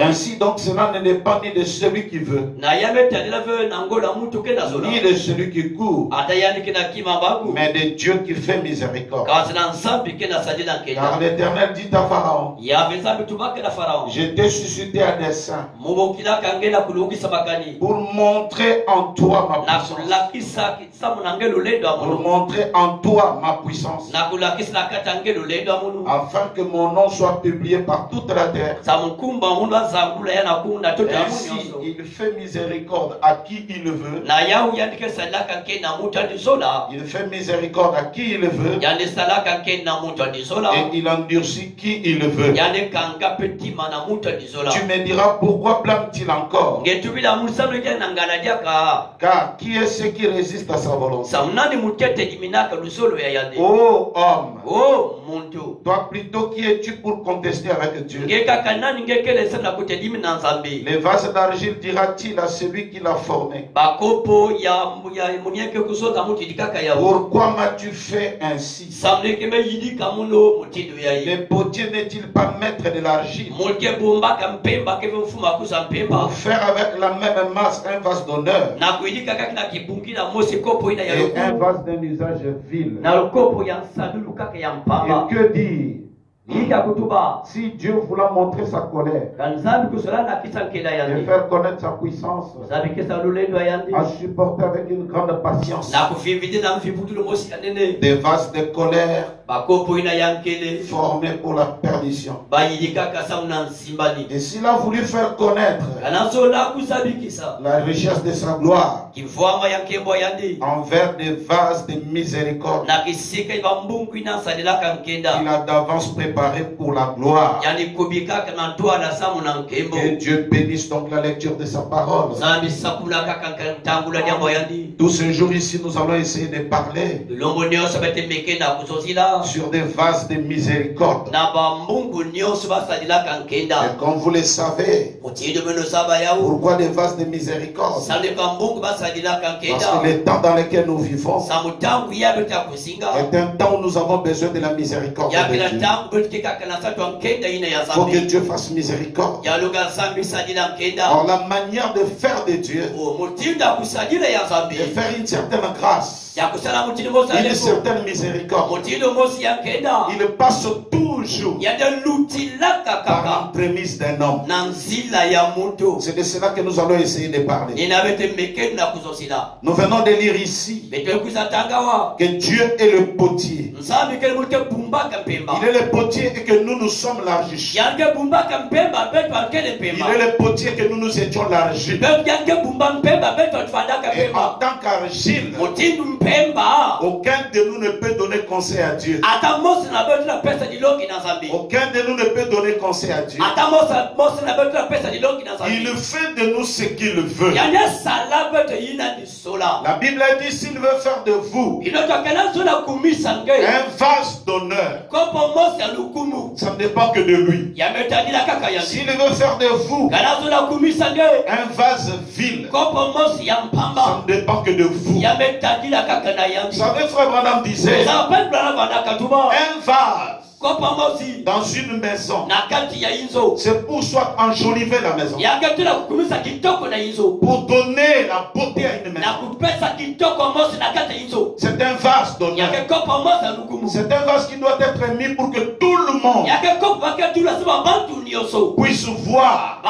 Ainsi donc cela ne dépend ni de celui qui veut, ni de celui qui court, mais de Dieu qui fait miséricorde. Car l'Éternel dit à Pharaon, je t'ai suscité à dessein pour montrer en toi ma puissance, pour montrer en toi ma puissance, afin que mon nom soit publié par toute la terre. Ainsi il fait miséricorde à qui il le veut. Il fait miséricorde à qui il le veut. Et il endurcit qui il le veut. Tu me diras, pourquoi blâme-t-il encore? Car qui est ce qui résiste à sa volonté? Ô homme, toi plutôt qui es-tu pour contester avec Dieu? Les vases d'argile dira-t-il à celui qui l'a formé, pourquoi m'as-tu fait ainsi? Le potier n'est-il pas maître de l'argile pour faire avec la même masse un vase d'honneur et un vase d'un usage vil? Et que dire? Si Dieu voulait montrer sa colère et faire connaître sa puissance, à supporter avec une grande patience des vases de colère formés pour la perdition. Et s'il a voulu faire connaître la richesse de sa gloire envers des vases de miséricorde, il a d'avance préparé pour la gloire. Que Dieu bénisse donc la lecture de sa parole. Tous ces jours ici, nous allons essayer de parler sur des vases de miséricorde. Et comme vous le savez, pourquoi des vases de miséricorde? Parce que le temps dans lequel nous vivons est un temps où nous avons besoin de la miséricorde de Dieu. Il faut que Dieu fasse miséricorde. Alors la manière de faire de Dieu, de faire une certaine grâce, une certaine miséricorde, il passe toujours par l'entremise d'un homme. C'est de cela que nous allons essayer de parler. Nous venons de lire ici que Dieu est le potier. Il est le potier et que nous sommes l'argile. Il est le potier que nous étions l'argile. Et en tant qu'argile, aucun de nous ne peut donner conseil à Dieu. Aucun de nous ne peut donner conseil à Dieu. Il fait de nous ce qu'il veut. La Bible dit, s'il veut faire de vous un vase d'honneur, ça ne dépend que de lui. S'il veut faire de vous un vase vil, ça ne dépend que de vous. Vous savez, frère Branham disait, un vase dans une maison, c'est pour soit enjoliver la maison, pour donner la beauté à une maison. C'est un vase d'honneur. C'est un vase qui doit être mis pour que tout le monde puisse voir,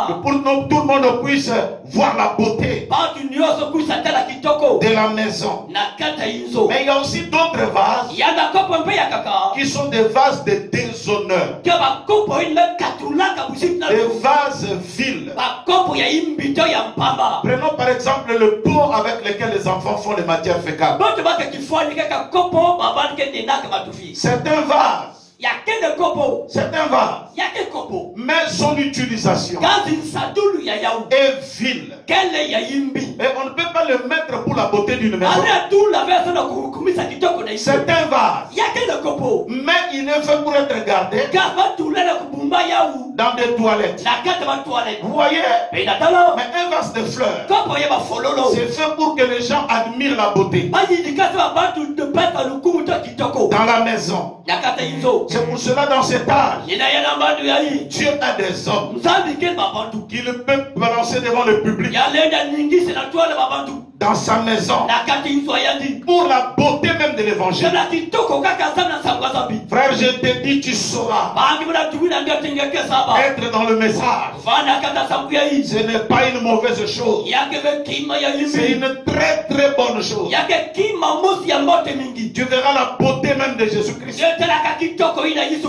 que pour que tout le monde puisse voir la beauté de la maison. Mais il y a aussi d'autres vases qui sont des vases de déshonneur, des vases vils. Prenons par exemple le pot avec lequel les enfants font les matières fécales. C'est un vase. C'est un vase. Mais son utilisation est vile. Et on ne peut pas le mettre pour la beauté d'une maison. C'est un vase. Mais il est fait pour être gardé dans des toilettes. Vous voyez? Mais un vase de fleurs, c'est fait pour que les gens admirent la beauté. Dans la maison. C'est pour cela dans cet âge, Dieu a des hommes qui ne peuvent balancer devant le public. Dans sa maison, pour la beauté même de l'évangile. Frère, je te dis, tu sauras être dans le message. Ce n'est pas une mauvaise chose. C'est une très très bonne chose. Tu verras la beauté même de Jésus-Christ.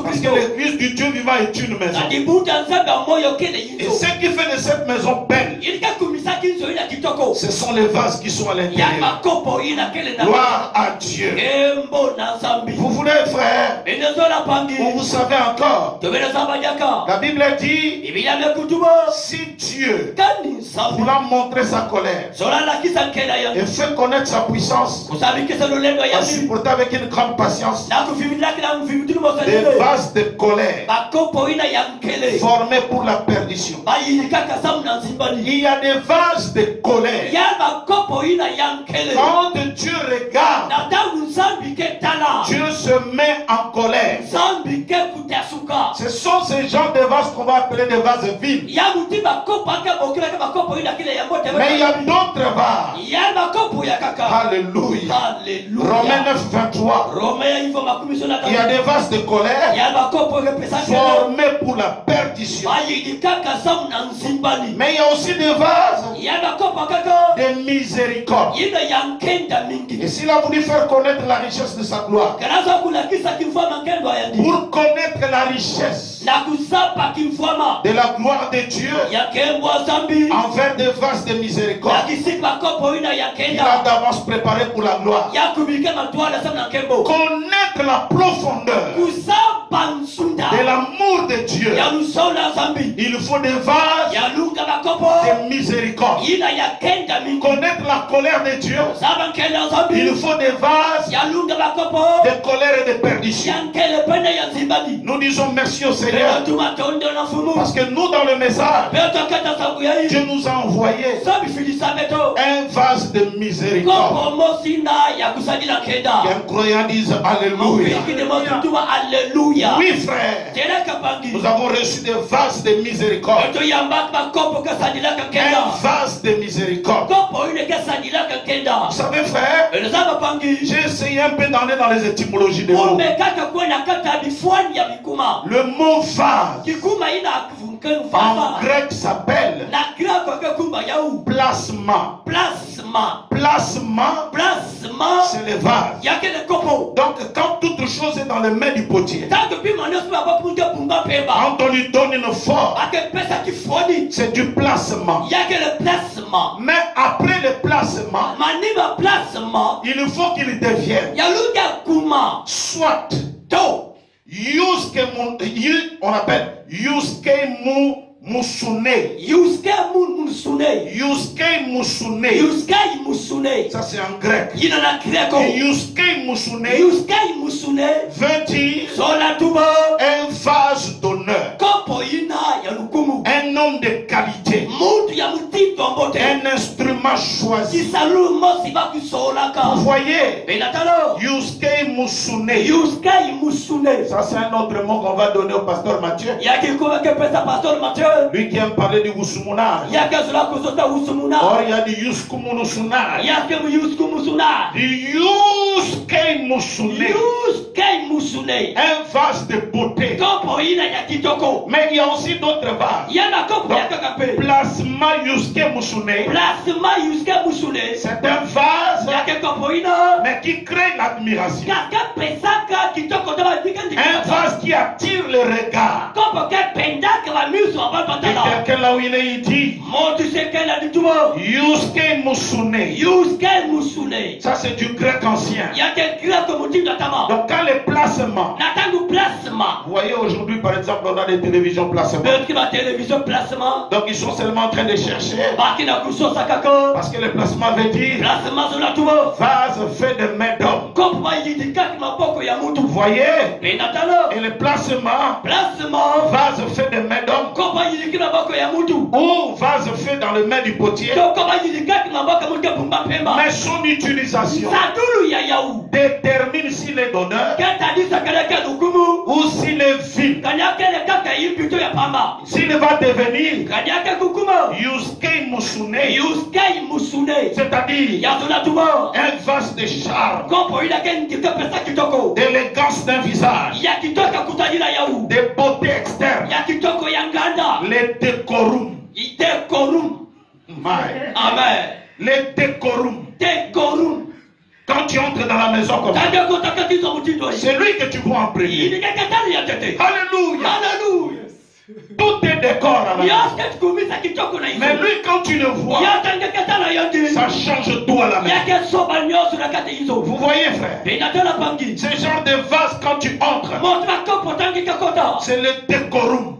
Parce que l'église du Dieu vivant est une maison. Et ce qui fait de cette maison belle, ce sont les vases qui sont à l'intérieur. Gloire à Dieu. Vous voulez, frère, ou vous savez encore, la Bible dit, si Dieu voulant montrer sa colère et fait connaître sa puissance, a supporté avec une grande patience des vases de colère formés pour la perdition. Il y a des vases de colère. Quand Dieu regarde, Dieu se met en colère. Ce sont ces genres de vases qu'on va appeler des vases vides. Mais il y a d'autres vases. Alléluia. Romains 9, 23. Il y a des vases de colère formés pour la perdition. Mais il y a aussi des vases de miséricorde. Et s'il a voulu faire connaître la richesse de sa gloire, pour connaître la richesse de la gloire de Dieu envers des vases de miséricorde, il a d'avance préparé pour la gloire. Connaître la profondeur de l'amour de Dieu, il faut des vases de miséricorde. Connaître la colère de Dieu, il faut des vases de colère et de perdition. Nous disons merci au Seigneur parce que nous, dans le message, Dieu nous a envoyé un vase de miséricorde. Un croyant dise Alléluia. Oui, frère, nous avons reçu des vases de miséricorde. Un vase de miséricorde. Vous savez, frère, j'ai essayé un peu d'aller dans les étymologies des mots. Le mot vase en grec s'appelle plasma. Plasma, c'est les vases. Donc quand toute chose est dans les mains du potier, quand on lui donne une forme, c'est du placement. Mais après le placement, il faut qu'il devienne soit on appelle Yuskei Musune. Ça c'est en grec. Yuskei Musune veut dire un vase d'honneur, un homme de qualité, un instrument choisi. Vous voyez, Yuskei Musune. Ça c'est un autre mot qu'on va donner au pasteur Mathieu. Lui qui aime parler du Wusumunar. Or il y a du Yuskumunusunar. Du Yuskei Musune. Un vase de beauté. Mais il y a aussi d'autres vases. Plasma Yuskei Musune. C'est un vase mais qui crée l'admiration. Un vase qui attire le regard. Et quelqu'un là où il est, il dit Yuskei Musune. Ça c'est du grec ancien. Donc quand le placement placement. Vous voyez, aujourd'hui, par exemple, on a des télévisions placement. Donc, ils sont seulement en train de chercher. Parce que le placement veut dire vase fait de main d'homme. Vous voyez? Et le placement, vase fait de main d'homme. Ou vase fait dans le main du potier. Mais son utilisation détermine s'il est d'honneur ou s'il est vil. S'il va devenir Yuskei Musune, c'est-à-dire un vase de charme, d'élégance d'un visage, de beauté externe, les décorum. Amen. Les décorum. Quand tu entres dans la maison comme ça, c'est lui que tu vois en premier. Alléluia. Tout est décor à la maison. Mais lui, quand tu le vois, ça change tout à la maison. Vous voyez, frère, ce genre de vase, quand tu entres, c'est le décorum,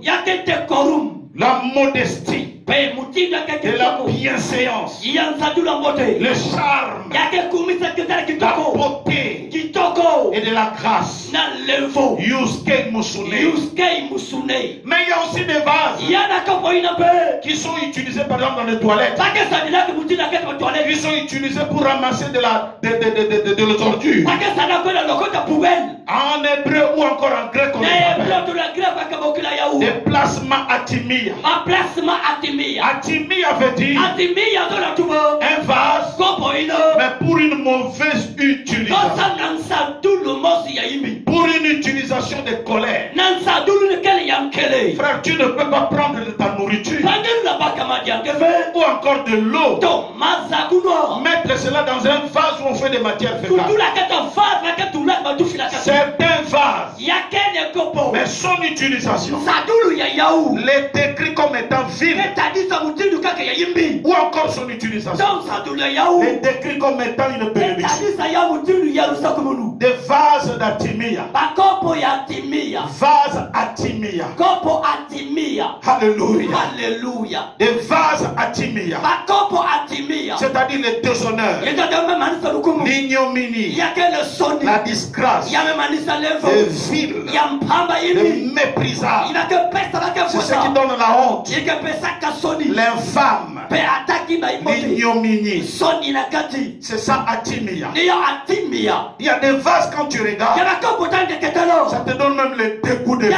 la modestie, et la bienséance, le charme, la beauté et de la grâce. Yuskei Musune. Mais il y a aussi des vases qui sont utilisés par exemple dans les toilettes. Ils sont utilisés pour ramasser de l'ordure. En hébreu ou encore en grec, on appelle des plasma atimia. Atimia veut dire un vase, mais pour une mauvaise utilisation. Pour une utilisation de colère. Frère, tu ne peux pas prendre de ta nourriture ou encore de l'eau, mettre cela dans un vase où on fait des matières fécales. Certains vases, mais son utilisation les décrit comme étant vide, ou encore son utilisation les décrit comme étant une bénédiction. Des vases d'Atimia. Vases Atimia. Alléluia. Des vases Atimia. C'est-à-dire les déshonneurs, l'ignominie, la disgrâce, le vil, le méprisable. C'est ce qui donne la honte, l'infâme, l'ignominie. C'est ça Atimia. Il y a des vases quand tu regardes, ça te donne même le dégoût de vivre.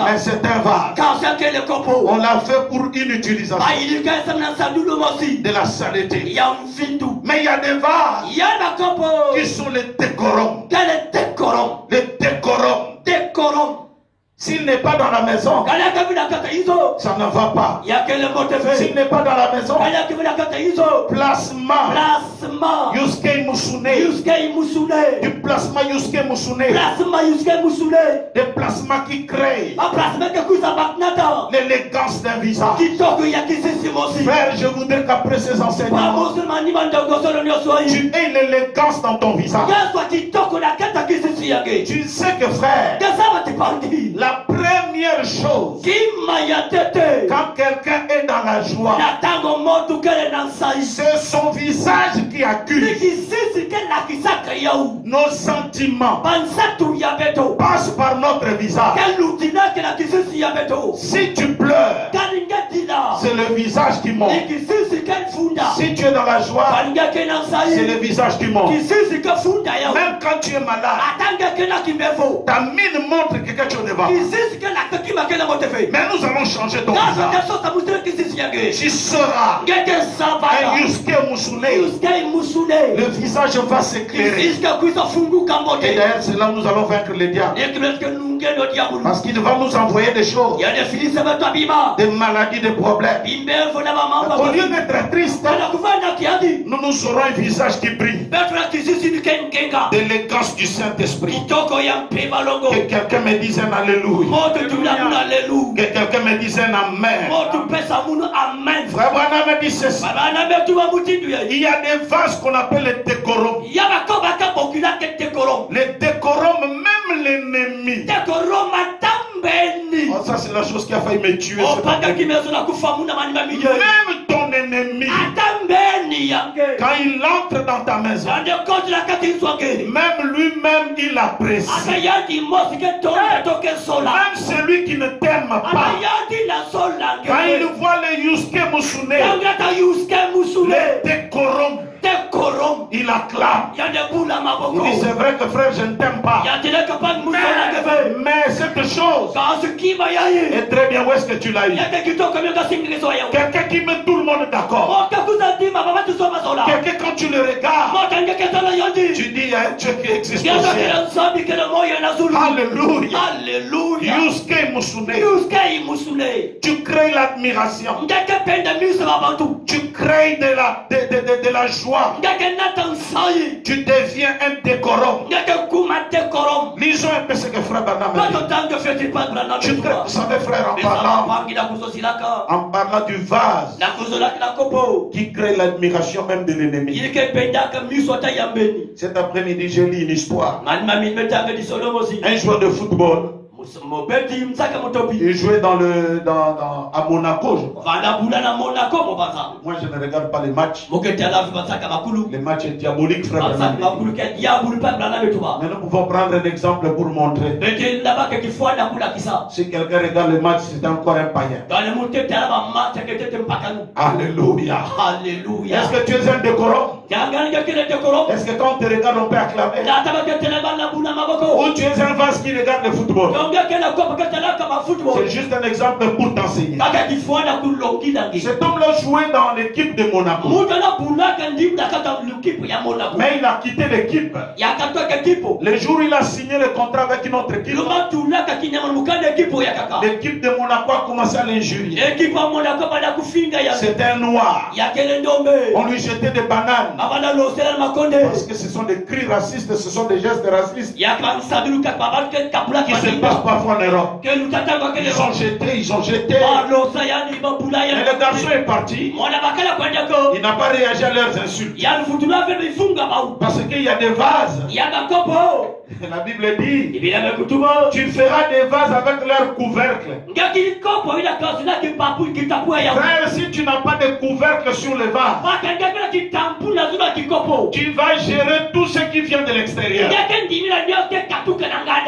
Mais c'est un vase. On l'a fait pour une utilisation de la saleté. Mais il y a des vases qui sont les décorums. Les décorums. S'il n'est pas dans la maison, ça ne va pas. S'il n'est pas dans la maison, placement. Yuskei Musune. Du placement Yuskei Musune. Des placements qui créent l'élégance d'un visage. Frère, je voudrais qu'après ces enseignements, tu aies l'élégance dans ton visage. Tu sais que, frère, la première chose, quand quelqu'un est dans la joie, c'est son visage qui accuse. Nos sentiments passent par notre visage. Si tu pleures, c'est le visage qui monte. Si tu es dans la joie, c'est le visage qui monte. Même quand tu es malade, ta mine montre que quelque chose ne va pas. Mais nous allons changer ton visage. Tu seras un Yuskei Musune. Le visage va s'éclairer. Et d'ailleurs, c'est là où nous allons vaincre les diables. Parce qu'il va nous envoyer des choses. Des maladies, des problèmes. Au lieu d'être triste, nous nous aurons un visage qui brille. D'élégance du Saint-Esprit. Que quelqu'un me dise un alléluia. Que quelqu'un me dise un amen. Frère Branham dit ceci. Il y a des vases qu'on appelle les décorums. Les décorums, même l'ennemi. Oh, ça c'est la chose qui a failli me tuer. Même ton ennemi, quand il entre dans ta maison, même lui-même il apprécie. Même celui qui ne t'aime pas, quand il voit les Yusuke Musune, les décorums, il acclame. Il dit c'est vrai que frère je ne t'aime pas, mais cette chose est très bien. Où est-ce que tu l'as eu? Quelqu'un qui met tout le monde d'accord. Quelqu'un quand tu le regardes, tu dis il y a un Dieu qui existe au ciel. Alléluia. Yusuke Musune. Tu crées l'admiration. Tu crées de la joie. Tu deviens un décorum. Lisons un peu ce que frère Branham dit. Vous savez frère, en parlant du vase qui crée l'admiration même de l'ennemi. Cet après-midi j'ai lu une histoire. Un joueur de football, il jouait à Monaco, je crois. Moi je ne regarde pas les matchs. Les matchs diaboliques, frère. Mais nous pouvons prendre un exemple pour montrer. Si quelqu'un regarde le match, c'est encore un païen. Alléluia. Est-ce que tu es un décorum? Est-ce que quand on te regarde, on peut acclamer? Ou tu es un vase qui regarde le football? C'est juste un exemple pour t'enseigner. Cet homme-là jouait dans l'équipe de Monaco. Mais il a quitté l'équipe. Le jour où il a signé le contrat avec une autre équipe, l'équipe de Monaco a commencé à l'injurier. C'était un noir. On lui jetait des bananes. Parce que ce sont des cris racistes, ce sont des gestes racistes qui se passent parfois en Europe. Ils ont jeté. Et le garçon est parti. Il n'a pas réagi à leurs insultes. Parce qu'il y a des vases. La Bible dit, tu feras des vases avec leurs couvercles. Frère, si tu n'as pas de couvercle sur le vase, tu vas gérer tout ce qui vient de l'extérieur.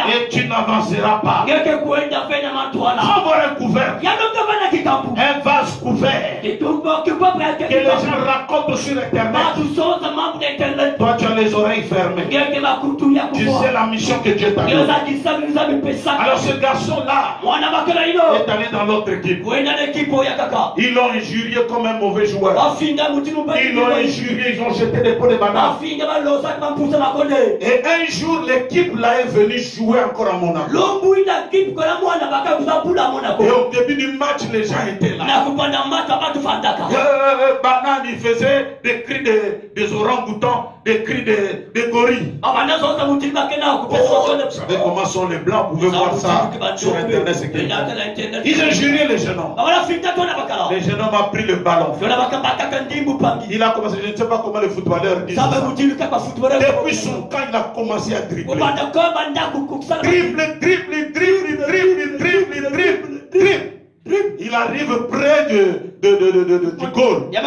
Et tu n'avanceras pas. Sans avoir un couvercle, un vase couvert, que les gens racontent sur Internet. Toi, tu as les oreilles fermées. Tu sais la mission que Dieu t'a donnée. Alors ce garçon-là est allé dans l'autre équipe. Ils l'ont injurié comme un mauvais joueur. Ils l'ont injurié, ils ont jeté des pots de bananes. Et un jour, l'équipe là est venue jouer encore à Monaco. Et au début du match, les gens étaient là. Banane, il faisait des cris des orang-outans, des cris des gorilles. Vous savez comment sont les blancs? Vous pouvez voir ça sur Internet. Ils injuriaient les jeunes hommes. Le jeune homme a pris le ballon. Il a commencé, je ne sais pas comment les footballeurs disent ça. Depuis son camp, il a commencé à dribbler. Dribble. Il arrive près du goal. Il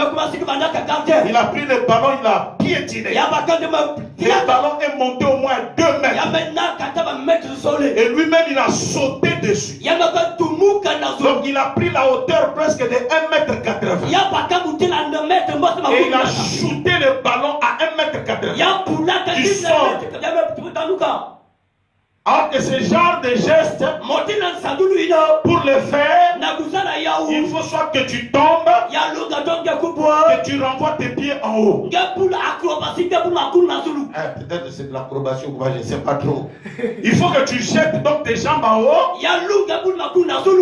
a pris le ballon, il a piétiné. Le ballon est monté au moins 2 mètres. Et lui-même, il a sauté dessus. Donc il a pris la hauteur presque de 1,80 m. Et il a shooté le ballon à 1,80 m. Du sol. Alors que ce genre de geste, pour le faire, il faut soit que tu tombes, que tu renvoies tes pieds en haut. Peut-être c'est de l'acrobatie ou quoi, je ne sais pas trop. Il faut que tu jettes donc tes jambes en haut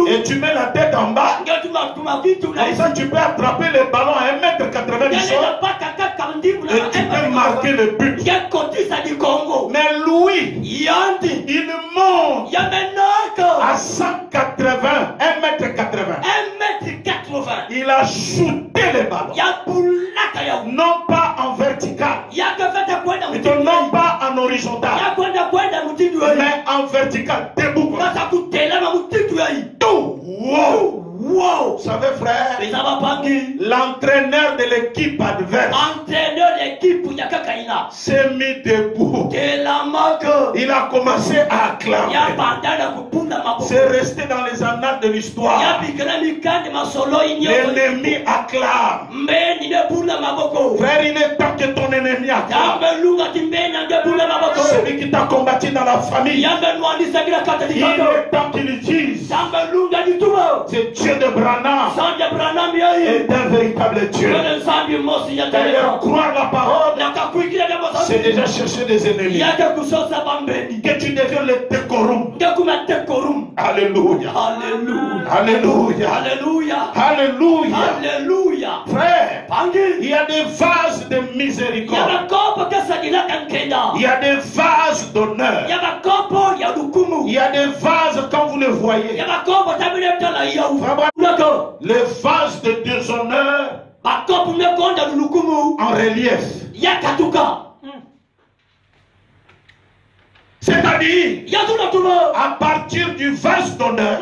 et tu mets la tête en bas. Comme ça, tu peux attraper le ballon à 1,80 m du sol et tu peux marquer le but. Mais Louis, il monte à 180, 1,80 m. Il a shooté les ballons. Non pas en vertical. Non pas en horizontal. Mais en vertical. Debout. Tout. Wow. Wow. Vous savez, frère, l'entraîneur de l'équipe adverse s'est mis debout. Il a commencé à acclamer. C'est resté dans les annales de l'histoire. L'ennemi acclame. Frère, il est temps que ton ennemi acclame. Celui qui t'a combattu dans la famille, il est temps qu'il dise: c'est Dieu de Branham est un véritable Dieu. D'ailleurs, croire la parole, c'est déjà chercher des ennemis. Que tu deviens le décorum. Alléluia. Alléluia. Alléluia. Alléluia. Frère, il y a des vases de miséricorde. Il y a des vases d'honneur. Il y a des vases quand vous le voyez. Les vases de déshonneur en relief. C'est-à-dire, à partir du vase d'honneur,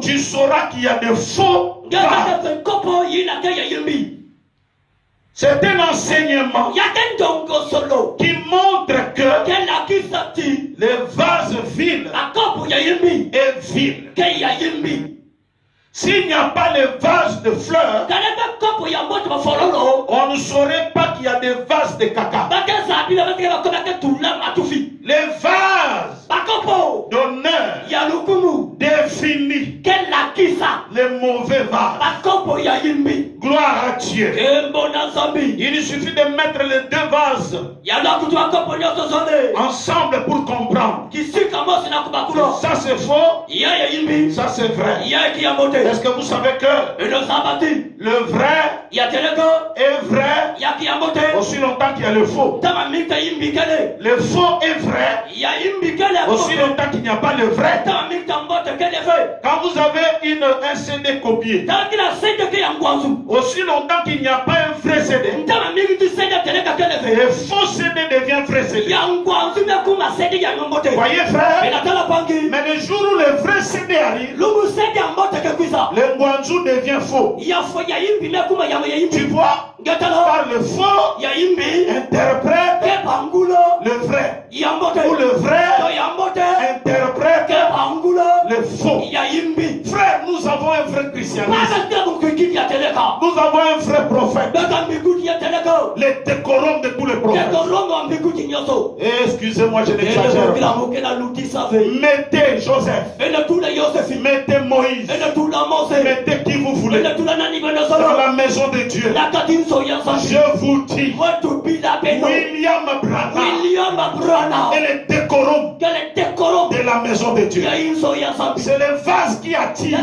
tu sauras qu'il y a de faux vases. C'est un enseignement qui montre que les vases vides est vide. S'il n'y a pas les vases de fleurs, on ne saurait pas qu'il y a des vases de caca. Les vases d'honneur définissent les mauvais vases. Gloire à Dieu. Il suffit de mettre les deux vases ensemble pour comprendre. Ça c'est faux, ça c'est vrai. Est-ce que vous savez que le vrai est vrai aussi longtemps qu'il y a le faux? Le faux est vrai aussi longtemps qu'il n'y a pas le vrai. Quand vous avez un CD copié, aussi longtemps qu'il n'y a pas un vrai CD, le faux CD devient vrai CD. Voyez, frère, mais le jour où le vrai CD arrive, le Ngwanzou devient faux. Tu vois, par le faux interprète le vrai, ou le vrai interprète le faux. Frère, nous avons un vrai christianisme. Nous avons un vrai prophète. Les décorums de tous les prophètes. Excusez-moi, je n'exagère pas. Mettez Joseph, mettez Moïse, mettez qui vous voulez dans la maison de Dieu. Je vous dis, William Branham est le décorum de la maison de Dieu. C'est le vase qui attire,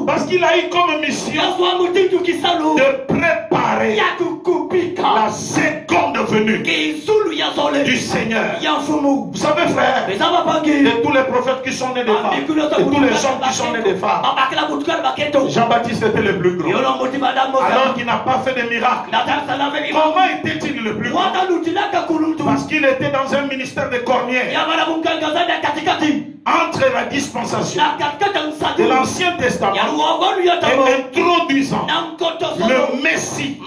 parce qu'il a eu comme mission de préparer la seconde venue du Seigneur. Vous savez, frère, de tous les prophètes qui sont nés de femmes, de tous les hommes qui sont nés de femmes, Jean-Baptiste était le plus grand, alors qu'il n'a pas fait de miracle. Comment était-il le plus grand? Parce qu'il était dans un ministère de cornière. Entre entre la dispensation de l'Ancien Testament et introduisant le Messie,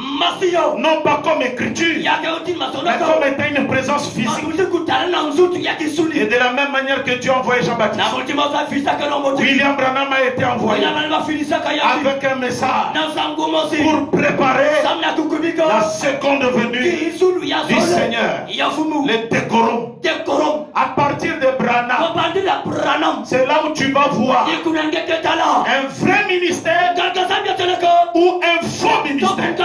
non pas comme écriture, mais comme étant une présence physique. Et de la même manière que Dieu a envoyé Jean-Baptiste, William Branham a été envoyé avec un message pour préparer la seconde venue du Seigneur. Les décorums. À partir de Branham, c'est là où tu vas voir un vrai ministère ou un faux ministère.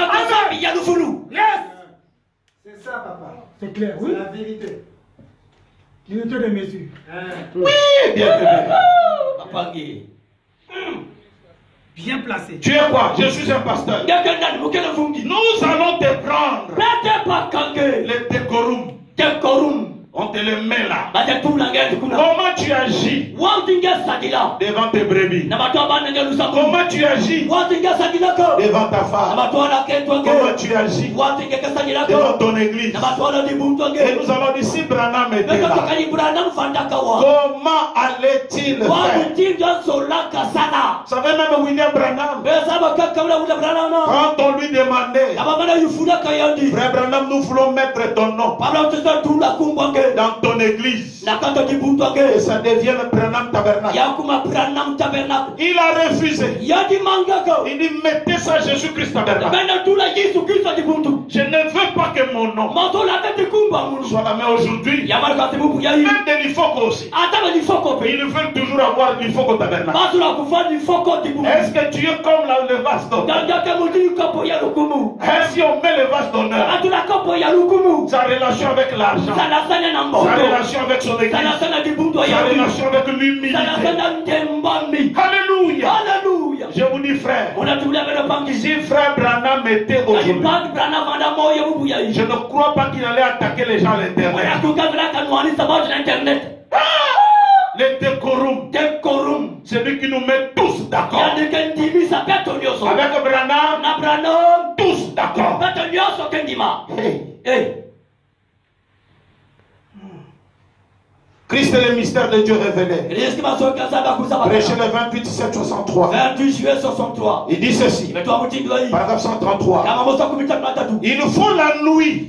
C'est ça, papa. C'est clair, oui. C'est la vérité. L'unité de mesure. Oui, bien aimé. Bien placé. Tu es quoi? Je suis un pasteur. Nous allons te prendre les décorums. On te les met là. Comment tu agis devant tes brebis? Comment tu agis devant ta femme? Comment tu agis devant ton église? Et nous allons dire, si Branham était là, comment allait-il faire? Vous savez, même William Branham, quand on lui demandait, Frère Branham, nous voulons mettre ton nom dans ton église, et ça devienne Branham Tabernacle. Il a refusé. Il dit, mettez ça Jésus-Christ Tabernacle. Je ne veux pas que mon nom soit la main aujourd'hui. Même de l'IFOC aussi. Ils veulent toujours avoir l'IFOC au tabernacle. Est-ce que tu es comme le vase d'honneur? Si on met le vase d'honneur, sa relation avec l'argent, sa relation avec son église, sa relation avec l'humilité. Alléluia. Je vous dis, frère, si frère Branham était aujourd'hui, je ne crois pas qu'il allait attaquer les gens à l'internet. Les décorums, c'est lui qui nous met tous d'accord. Avec Branham, tous d'accord. Hey. Christ est le mystère de Dieu révélé. Prêchez le 28 7 63. 28 juillet 63. Il dit ceci. Paragraphe 133. Il nous faut la nuit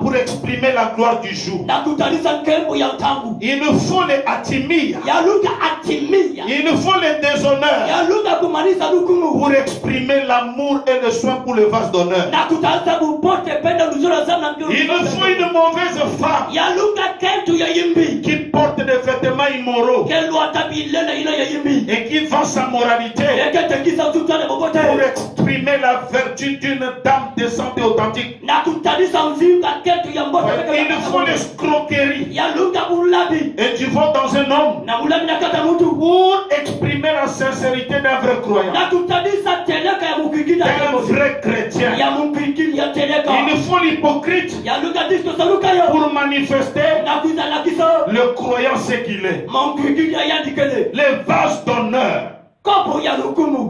pour exprimer la gloire du jour. Il nous faut les atimir. Il nous faut les déshonneurs pour exprimer l'amour et le soin pour le vase d'honneur. Il nous faut une mauvaise femme qui porte des vêtements immoraux et qui vend sa moralité pour exprimer la vertu d'une dame décente et authentique. Il nous faut l'escroquerie et tu vois dans un homme pour exprimer la sincérité d'un vrai croyant, d'un vrai chrétien. Il nous faut l'hypocrite pour manifester le croyant c'est qu'il est. Les vases d'honneur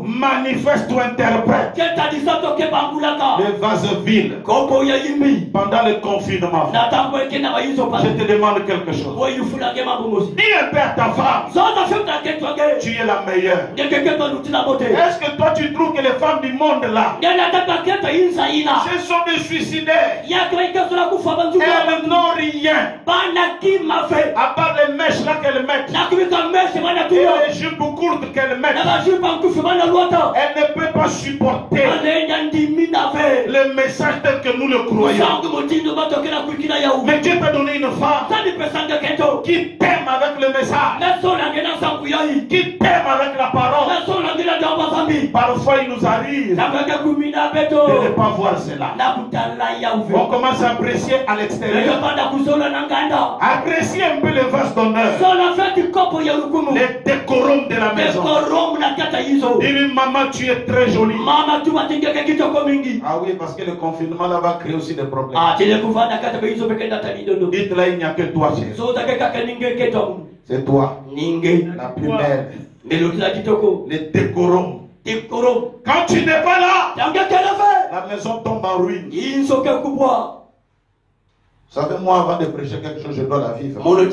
manifeste ou interprète les vases vides. Pendant le confinement, je te demande quelque chose. Dis un peu à ta femme, tu es la meilleure. Est-ce que toi tu trouves que les femmes du monde là, ce sont des suicidaires? Elles n'ont rien à part les mèches là qu'elles mettent et les jupes courtes qu'elles mettent. Elle ne peut pas supporter le message tel que nous le croyons. Mais Dieu t'a donné une femme qui t'aime avec le message, qui t'aime avec la parole. Parfois il nous arrive de ne pas voir cela. On commence à apprécier à l'extérieur. Apprécier un peu le vase d'honneur, les décorums de la maison. Dis-lui, maman, tu es très jolie. Ah oui, parce que le confinement là va créer aussi des problèmes. Dites-là, il n'y a que toi, chérie. C'est toi, la plus belle. Les décorums. Quand tu n'es pas là, la maison tombe en ruine. Vous savez, moi, avant de prêcher quelque chose, je dois la vivre. Quand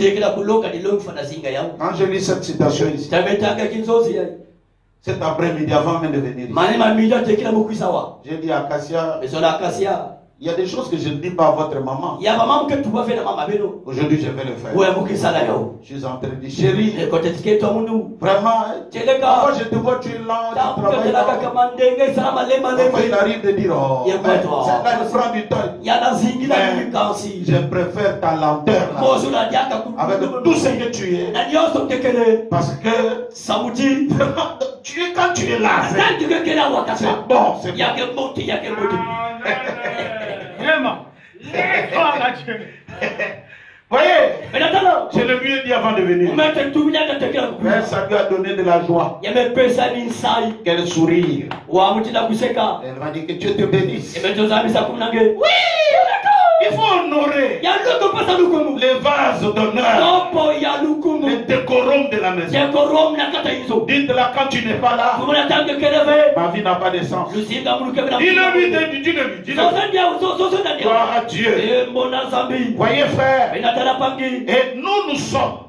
je lis cette citation ici, cet après-midi, avant même de venir ici, j'ai dit à Cassia, il y a des choses que je ne dis pas à votre maman. Aujourd'hui, je vais le faire. Je suis en train de dire, chérie, vraiment, parfois je te vois, tu es lent, tu travailles lent. Parfois, il arrive de dire, oh, là, il prend du temps. Mais je préfère ta lenteur là, avec tout ce que tu es. Parce que tu es quand tu es là. C'est bon, c'est bon. Voyez, je le lui ai dit avant de venir. Mais ça lui a donné de la joie. Quel sourire. Elle m'a dit que Dieu te bénisse. Oui, il faut honorer les vases d'honneur, les décorums de la maison. Dites-la quand tu n'es pas là, ma vie n'a pas de sens. Dis-le-lui. Gloire à Dieu. Voyez frère, et nous sommes.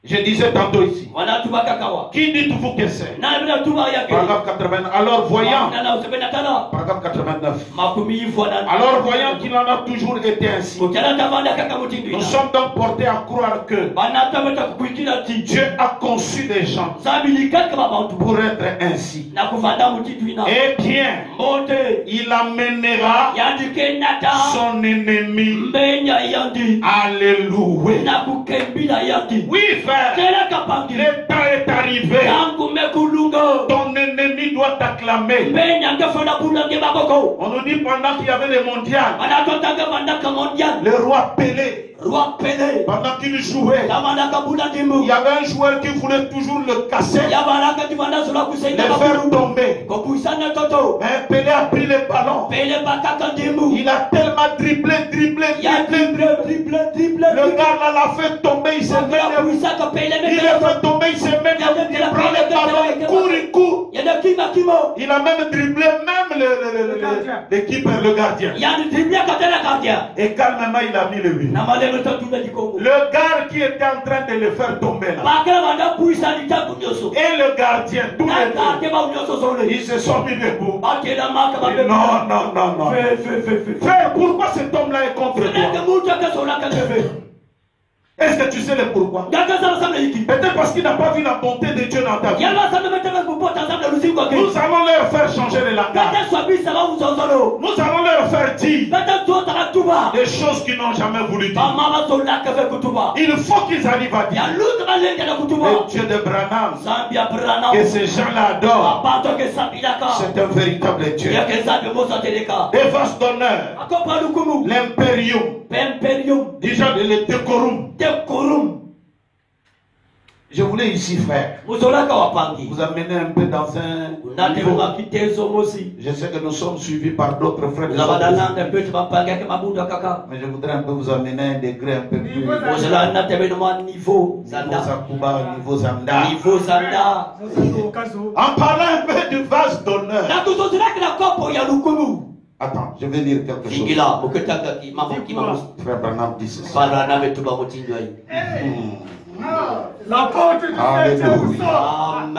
Je disais tantôt ici. Qui dites-vous que c'est? Paragraphe 89. Alors voyant. Paragraphe 89. Alors voyant qu'il en a toujours été ainsi. Nous sommes donc portés à croire que Dieu a conçu des gens pour être ainsi. Et bien, il amènera son ennemi. Alléluia. Oui, frère. Le temps est arrivé. Ton ennemi doit t'acclamer. On nous dit pendant qu'il y avait le mondial, le roi Pelé, pendant qu'il jouait, il y avait un joueur qui voulait toujours le casser, le faire tomber. Mais Pelé a pris le ballon. Il a tellement dribblé. Le gars là l'a fait tomber. Il s'est mis. Il l'a fait tomber. Il s'est mis. Il prend le ballon. Il court. Il a même dribblé l'équipe, le gardien. Et calmement il a mis le but. Le gars qui était en train de le faire tomber là, et le gardien, tous les deux, ils se sont mis debout. Non. Frère, pourquoi cet homme là est contre toi? Est-ce que tu sais le pourquoi? Peut-être parce qu'il n'a pas vu la bonté de Dieu dans ta vie. Nous allons leur faire changer de langage. Nous allons leur faire dire des choses qu'ils n'ont jamais voulu dire. Il faut qu'ils arrivent à dire le Dieu de Branham, que ces gens-là adorent, c'est un véritable Dieu. Des vases d'honneur, l'impérium, déjà le décorum. Je voulais ici, frère, vous amener un peu dans un niveau. Je sais que nous sommes suivis par d'autres frères. Mais je voudrais un peu vous amener à un degré un peu plus. Niveau Zakuba, niveau Zanda. En parlant un peu du vase d'honneur. Attends, je vais lire quelque chose. Frère Branham dit ceci. Amen.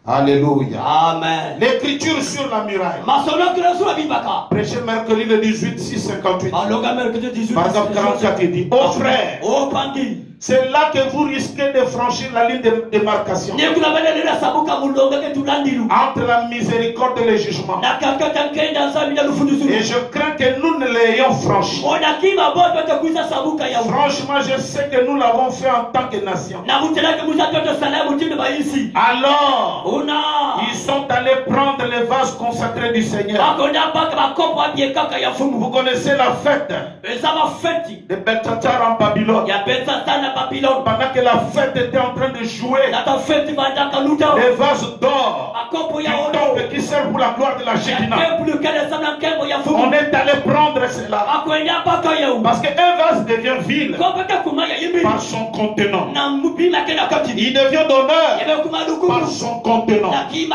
Alléluia. Amen. L'écriture sur la muraille. Prêché mercredi le 18, 658. Paragraphe 44, il dit: ô frère, c'est là que vous risquez de franchir la ligne de démarcation entre la miséricorde et le jugement. Et je crains que nous ne l'ayons franchi. Franchement, je sais que nous l'avons fait en tant que nation. Alors, ils sont allés prendre les vases consacrés du Seigneur. Vous connaissez la fête de Belshazzar en Babylone. Pendant que la fête était en train de jouer, les vases d'or qui tombent, qui servent pour la gloire de la la Gédina. On est allé prendre cela. Parce qu'un vase devient vil par son contenant. Il devient d'honneur par son contenant. Il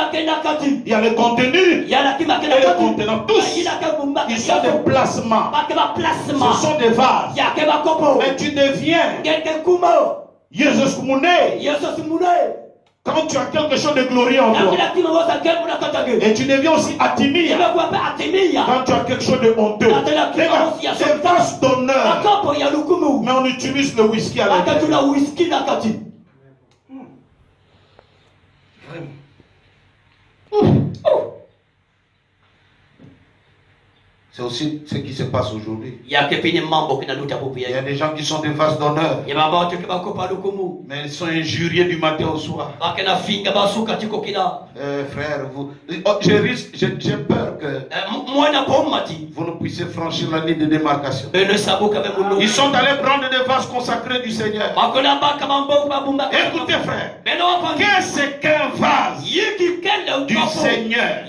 y a le contenu et le contenant. Tous, ils sont des placements. Ce sont des vases. Mais tu deviens Jésus Moune. Quand tu as quelque chose de glorieux en toi. Et tu deviens aussi Atimia. Quand tu as quelque chose de honteux. C'est vaste d'honneur. Mais on utilise le whisky à l'intérieur. C'est aussi ce qui se passe aujourd'hui. Il y a des gens qui sont des vases d'honneur. Mais ils sont injuriés du matin au soir. Frère, j'ai peur que vous ne puissiez franchir la ligne de démarcation. Ils sont allés prendre des vases consacrés du Seigneur. Écoutez frère, qu'est-ce qu'un vase du Seigneur?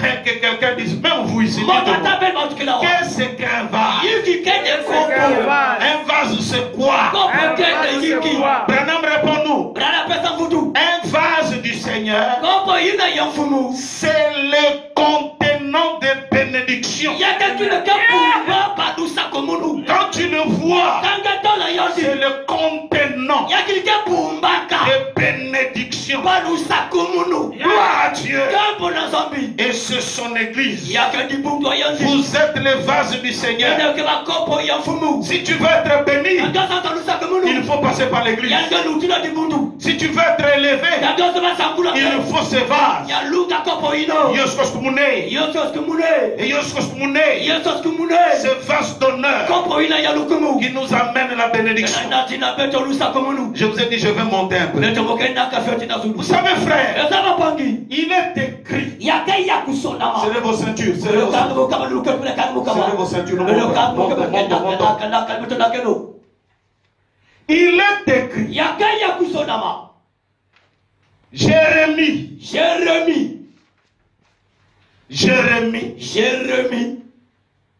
Que quelqu'un dise, même vous ici, qu'est-ce qu'un vase? Un vase c'est quoi? Branham, réponds-nous. Un vase du Seigneur, c'est le contenant de bénédiction. Quand tu le vois, c'est le contenant de bénédiction. Gloire à Dieu. Et c'est son église. Vous êtes les vases du Seigneur. Si tu veux être béni, il faut passer par l'église. Si tu veux être élevé, il faut ces vases. Ces vases d'honneur qui nous amènent la bénédiction. Je vous ai dit, je vais monter un peu. Vous savez frère, il est écrit. Serrez vos ceintures. Serrez vos ceintures. Il est écrit. Jérémie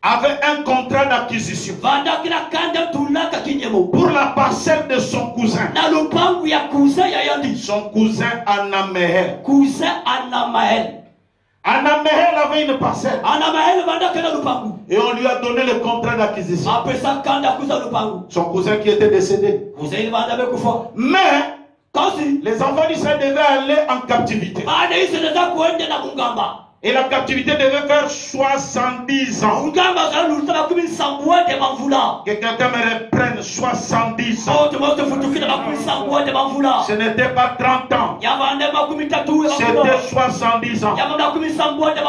avait un contrat d'acquisition pour la parcelle de son cousin. Son cousin Anamehel. Anamehel avait une parcelle. Et on lui a donné le contrat d'acquisition. Son cousin qui était décédé. Mais les enfants d'Israël devaient aller en captivité. Et la captivité devait faire 70 ans. Que quelqu'un me reprenne 70 ans. Ce n'était pas 30 ans. C'était 70 ans.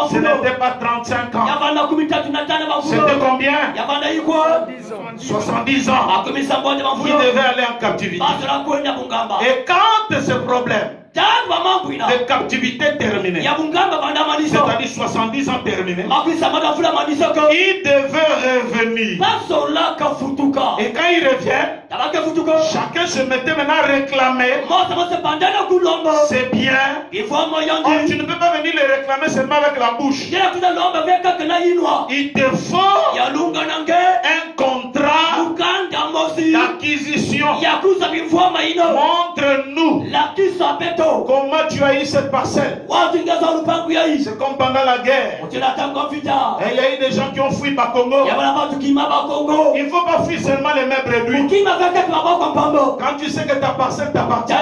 Ce n'était pas 35 ans. C'était combien? 70 ans. Qui devait aller en captivité. Et quand ce problème de captivité terminée, c'est-à-dire 70 ans terminés, il devait revenir. Et quand il revient, chacun se mettait maintenant à réclamer c'est bien. Oh, tu ne peux pas venir les réclamer seulement avec la bouche. Il te faut un contrat d'acquisition. Montre-nous comment tu as eu cette parcelle. C'est comme pendant la guerre. Et il y a eu des gens qui ont fui Bakongo. Il ne faut pas fuir seulement les mêmes réduits. Quand tu sais que ta parcelle t'appartient,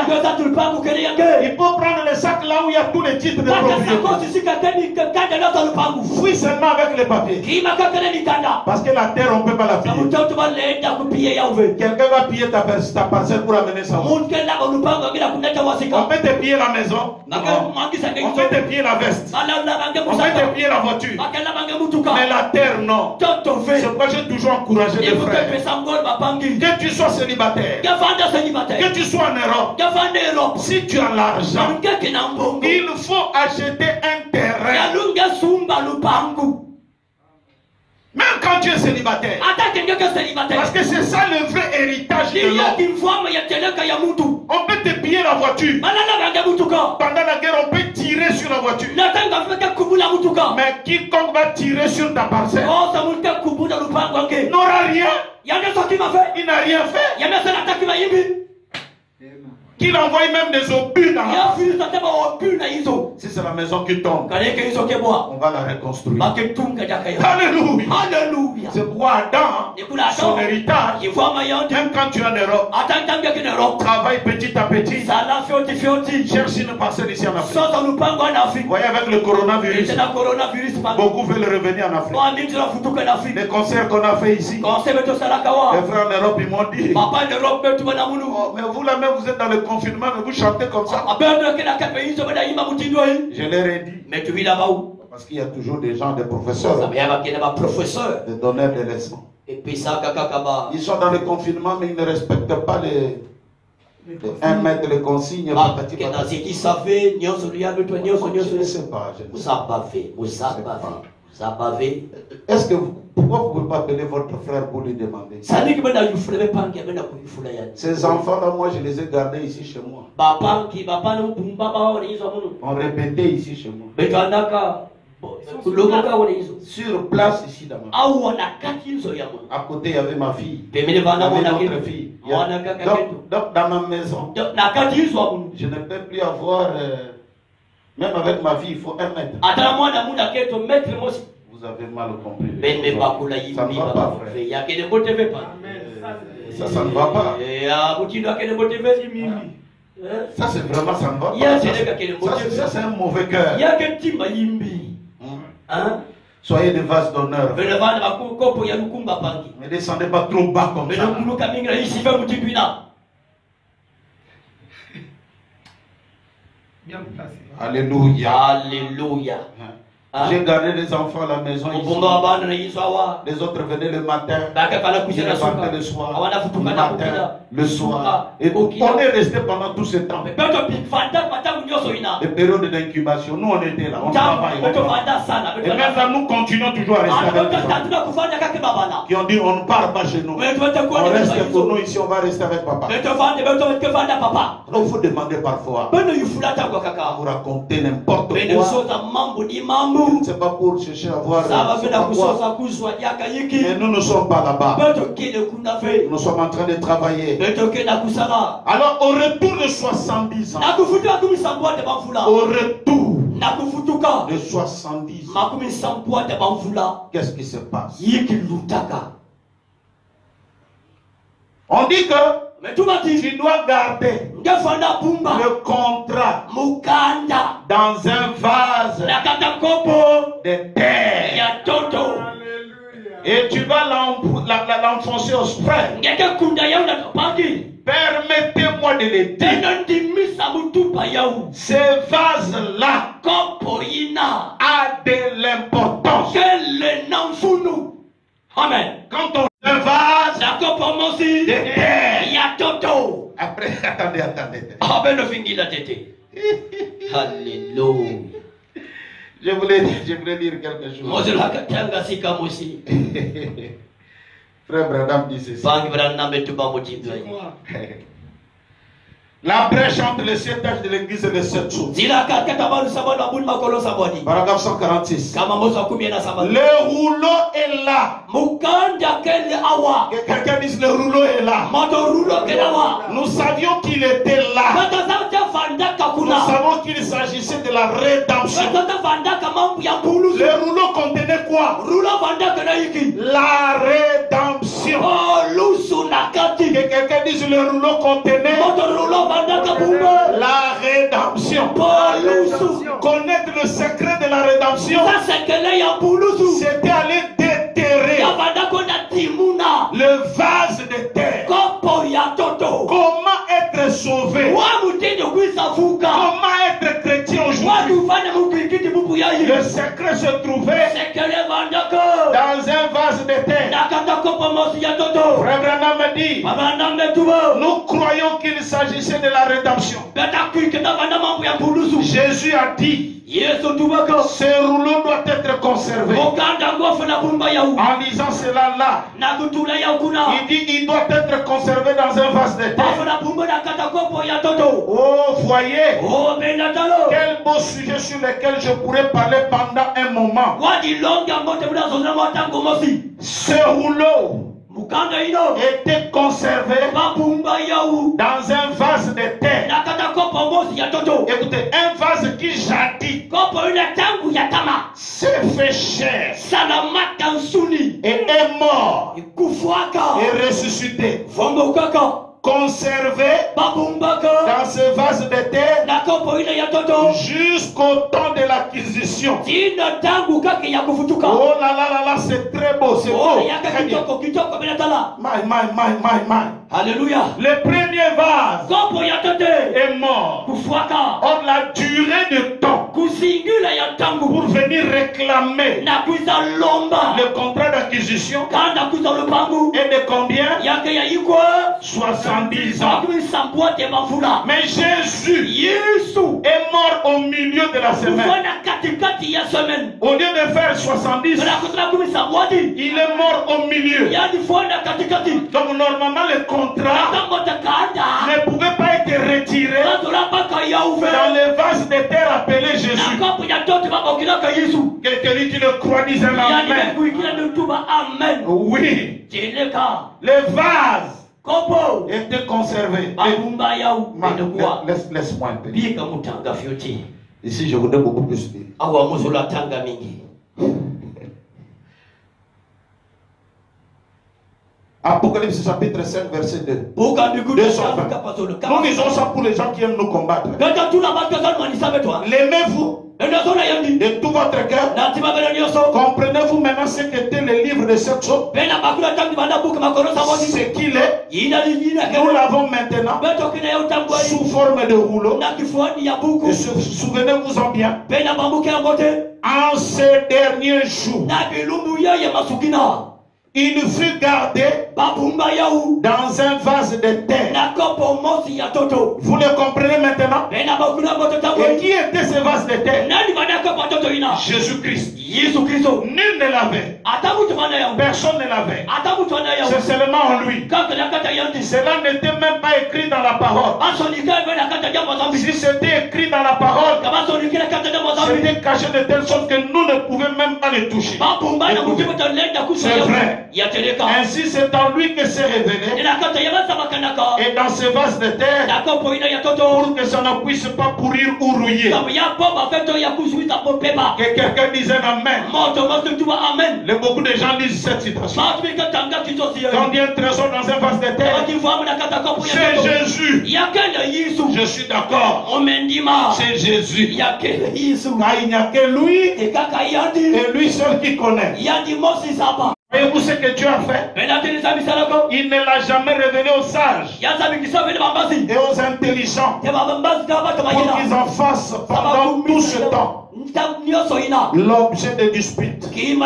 il faut prendre le sac là où il y a tous les titres de propriété. Fuis seulement avec les papiers. Parce que la terre, on ne peut pas la piller. Quelqu'un va piller ta parcelle pour amener ça. On peut te piller la maison. On peut te piller la veste. On peut te piller la voiture. Mais la terre, non. C'est pourquoi j'ai toujours encouragé les frères. Que tu sois célibataire, que tu sois en Europe, si tu as l'argent, il faut acheter un terrain. Même quand tu es célibataire. Parce que c'est ça le vrai héritage de l'homme. On peut te piller déverrouiller la voiture. Pendant la guerre, on peut tirer sur la voiture. Mais quiconque va tirer sur ta parcelle n'aura rien. Il n'a rien fait. Qu'il envoie même des obus dans la maison. Si c'est la maison qui tombe, on va la reconstruire. Alléluia. C'est pourquoi Adam, son héritage, même quand tu es en Europe, travaille petit à petit. Cherche une parcelle ici en Afrique. Vous voyez, avec le coronavirus, beaucoup veulent revenir en Afrique. Les concerts qu'on a fait ici, les frères en Europe, ils m'ont dit, oh, mais vous là même, vous êtes dans le confinement, mais vous chantez comme ça. Je leur ai dit. Mais tu vis là-bas où? Parce qu'il y a toujours des gens, des professeurs, des donneurs de leçons. Ils sont dans le confinement, mais ils ne respectent pas les 1 mètre, les consignes. Je ne sais pas. Est-ce que pourquoi vous ne pouvez pas appeler votre frère pour lui demander? Ces enfants-là, moi, je les ai gardés ici chez moi. On répétait ici chez moi. Sur place ici dans ma fille. À côté, il y avait ma fille. Il y avait notre fille. Donc, dans ma maison, je ne peux plus avoir... même avec ma fille, il faut 1 mètre. Vous avez mal compris. Ça ne va pas, frère. Ça ne va pas. Ça, c'est vraiment, ça ne va pas. Ça, c'est un mauvais cœur. Soyez des vases d'honneur. Ne descendez pas trop bas comme ça. Alléluia. Alléluia. J'ai gardé les enfants à la maison ici. Les autres venaient le matin. Je les partais le soir. Le matin, le soir. Et on est resté pendant tout ce temps. Les périodes d'incubation, nous on était là. On travaille. Et maintenant nous continuons toujours à rester avec les enfants. Qui ont dit on ne part pas chez nous. On reste pour nous ici, on va rester avec papa. Donc il faut demander parfois. Vous racontez n'importe quoi. C'est pas pour chercher à voir. Mais nous ne sommes pas là-bas. Nous sommes en train de travailler. Alors au retour de 70 ans, au retour de 70 ans, qu'est-ce qui se passe? On dit que tu dois garder le contrat dans un vase de terre. Et tu vas l'enfoncer au spray. Permettez-moi de le dire. Ce vase-là a de l'importance. Amen. Quand on a un vase de terre. Après, attendez. Alléluia. Je voulais dire quelque chose. Frère Branham dit ceci. La brèche entre les 7 âges de l'église et les 7 choses. Paragraphe 146. Le rouleau est là. Que quelqu'un dise le rouleau est là. Nous savions qu'il était là. Nous savons qu'il s'agissait de la rédemption. Le rouleau contenait quoi? La rédemption. Que quelqu'un dise le rouleau contenait la rédemption. Connaître le secret de la rédemption, c'était aller déterrer le vase de terre. Comment être sauvé? Comment être chrétien aujourd'hui? Le secret se trouvait dans un vase de terre. Frère Branham a dit, nous croyons qu'il s'agissait de la rédemption. Jésus a dit, ce rouleau doit être conservé. En lisant cela là, il dit il doit être conservé dans un vase de terre. Oh, voyez, quel beau sujet sur lequel je pourrais parler pendant un moment. Ce rouleau était conservé dans un vase de terre. Écoutez, un vase qui jadis s'est fait chair et est mort et ressuscité, conservé dans ce vase de terre jusqu'au temps de l'acquisition. Oh là là là là, c'est très beau, c'est beau. Très bien. Alléluia. Le premier vase est mort. Or la durée de temps pour venir réclamer le contrat d'acquisition est de combien? 70 ans. Mais Jésus est mort au milieu de la semaine. Au lieu de faire 70, il est mort au milieu. Donc normalement le contrat ne pouvait pas être retiré dans le vase de terre appelé Jésus. Quelqu'un dit qu'il le croit, disait amen. Oui. Le vase était conservé. Laisse-moi un peu. Ici, je voudrais beaucoup plus dire. Apocalypse chapitre 5 verset 2. Nous disons ça pour les gens qui aiment nous combattre. L'aimez-vous de tout votre cœur? Comprenez-vous maintenant ce qu'était le livre de cette chose? Ce qu'il est, nous l'avons maintenant sous forme de rouleau. Et souvenez-vous-en bien, en ces derniers jours, il fut gardé dans un vase de terre. Vous le comprenez maintenant? Et qui était ce vase de terre? Jésus-Christ. Nul ne l'avait. Personne ne l'avait. C'est seulement en lui. Cela n'était même pas écrit dans la parole. Si c'était écrit dans la parole, c'était caché de telle sorte que nous ne pouvions même pas le toucher. C'est vrai. Ainsi c'est en lui que s'est révélé. Et dans ce vase de terre, pour que ça ne puisse pas pourrir ou rouiller. Que quelqu'un dise amen. Beaucoup de gens disent cette citation. Quand il y a un trésor dans un vase de terre, c'est Jésus. Je suis d'accord. C'est Jésus. Il n'y a que lui et lui seul qui connaît. Voyez-vous ce que Dieu a fait? Il ne l'a jamais révélé aux sages et aux intelligents pour qu'ils en fassent pendant tout ce temps l'objet de disputes. Mais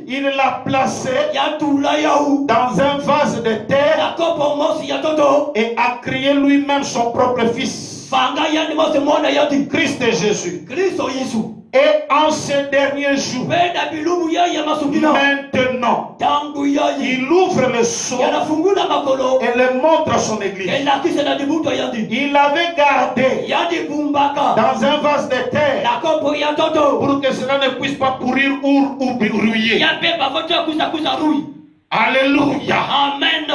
il l'a placé dans un vase de terre et a créé lui-même son propre fils, Christ et Jésus. Et en ces derniers jours, maintenant, il ouvre le sceau et le montre à son église. Il l'avait gardé dans un vase de terre pour que cela ne puisse pas pourrir ou rouiller. Alléluia. Amen.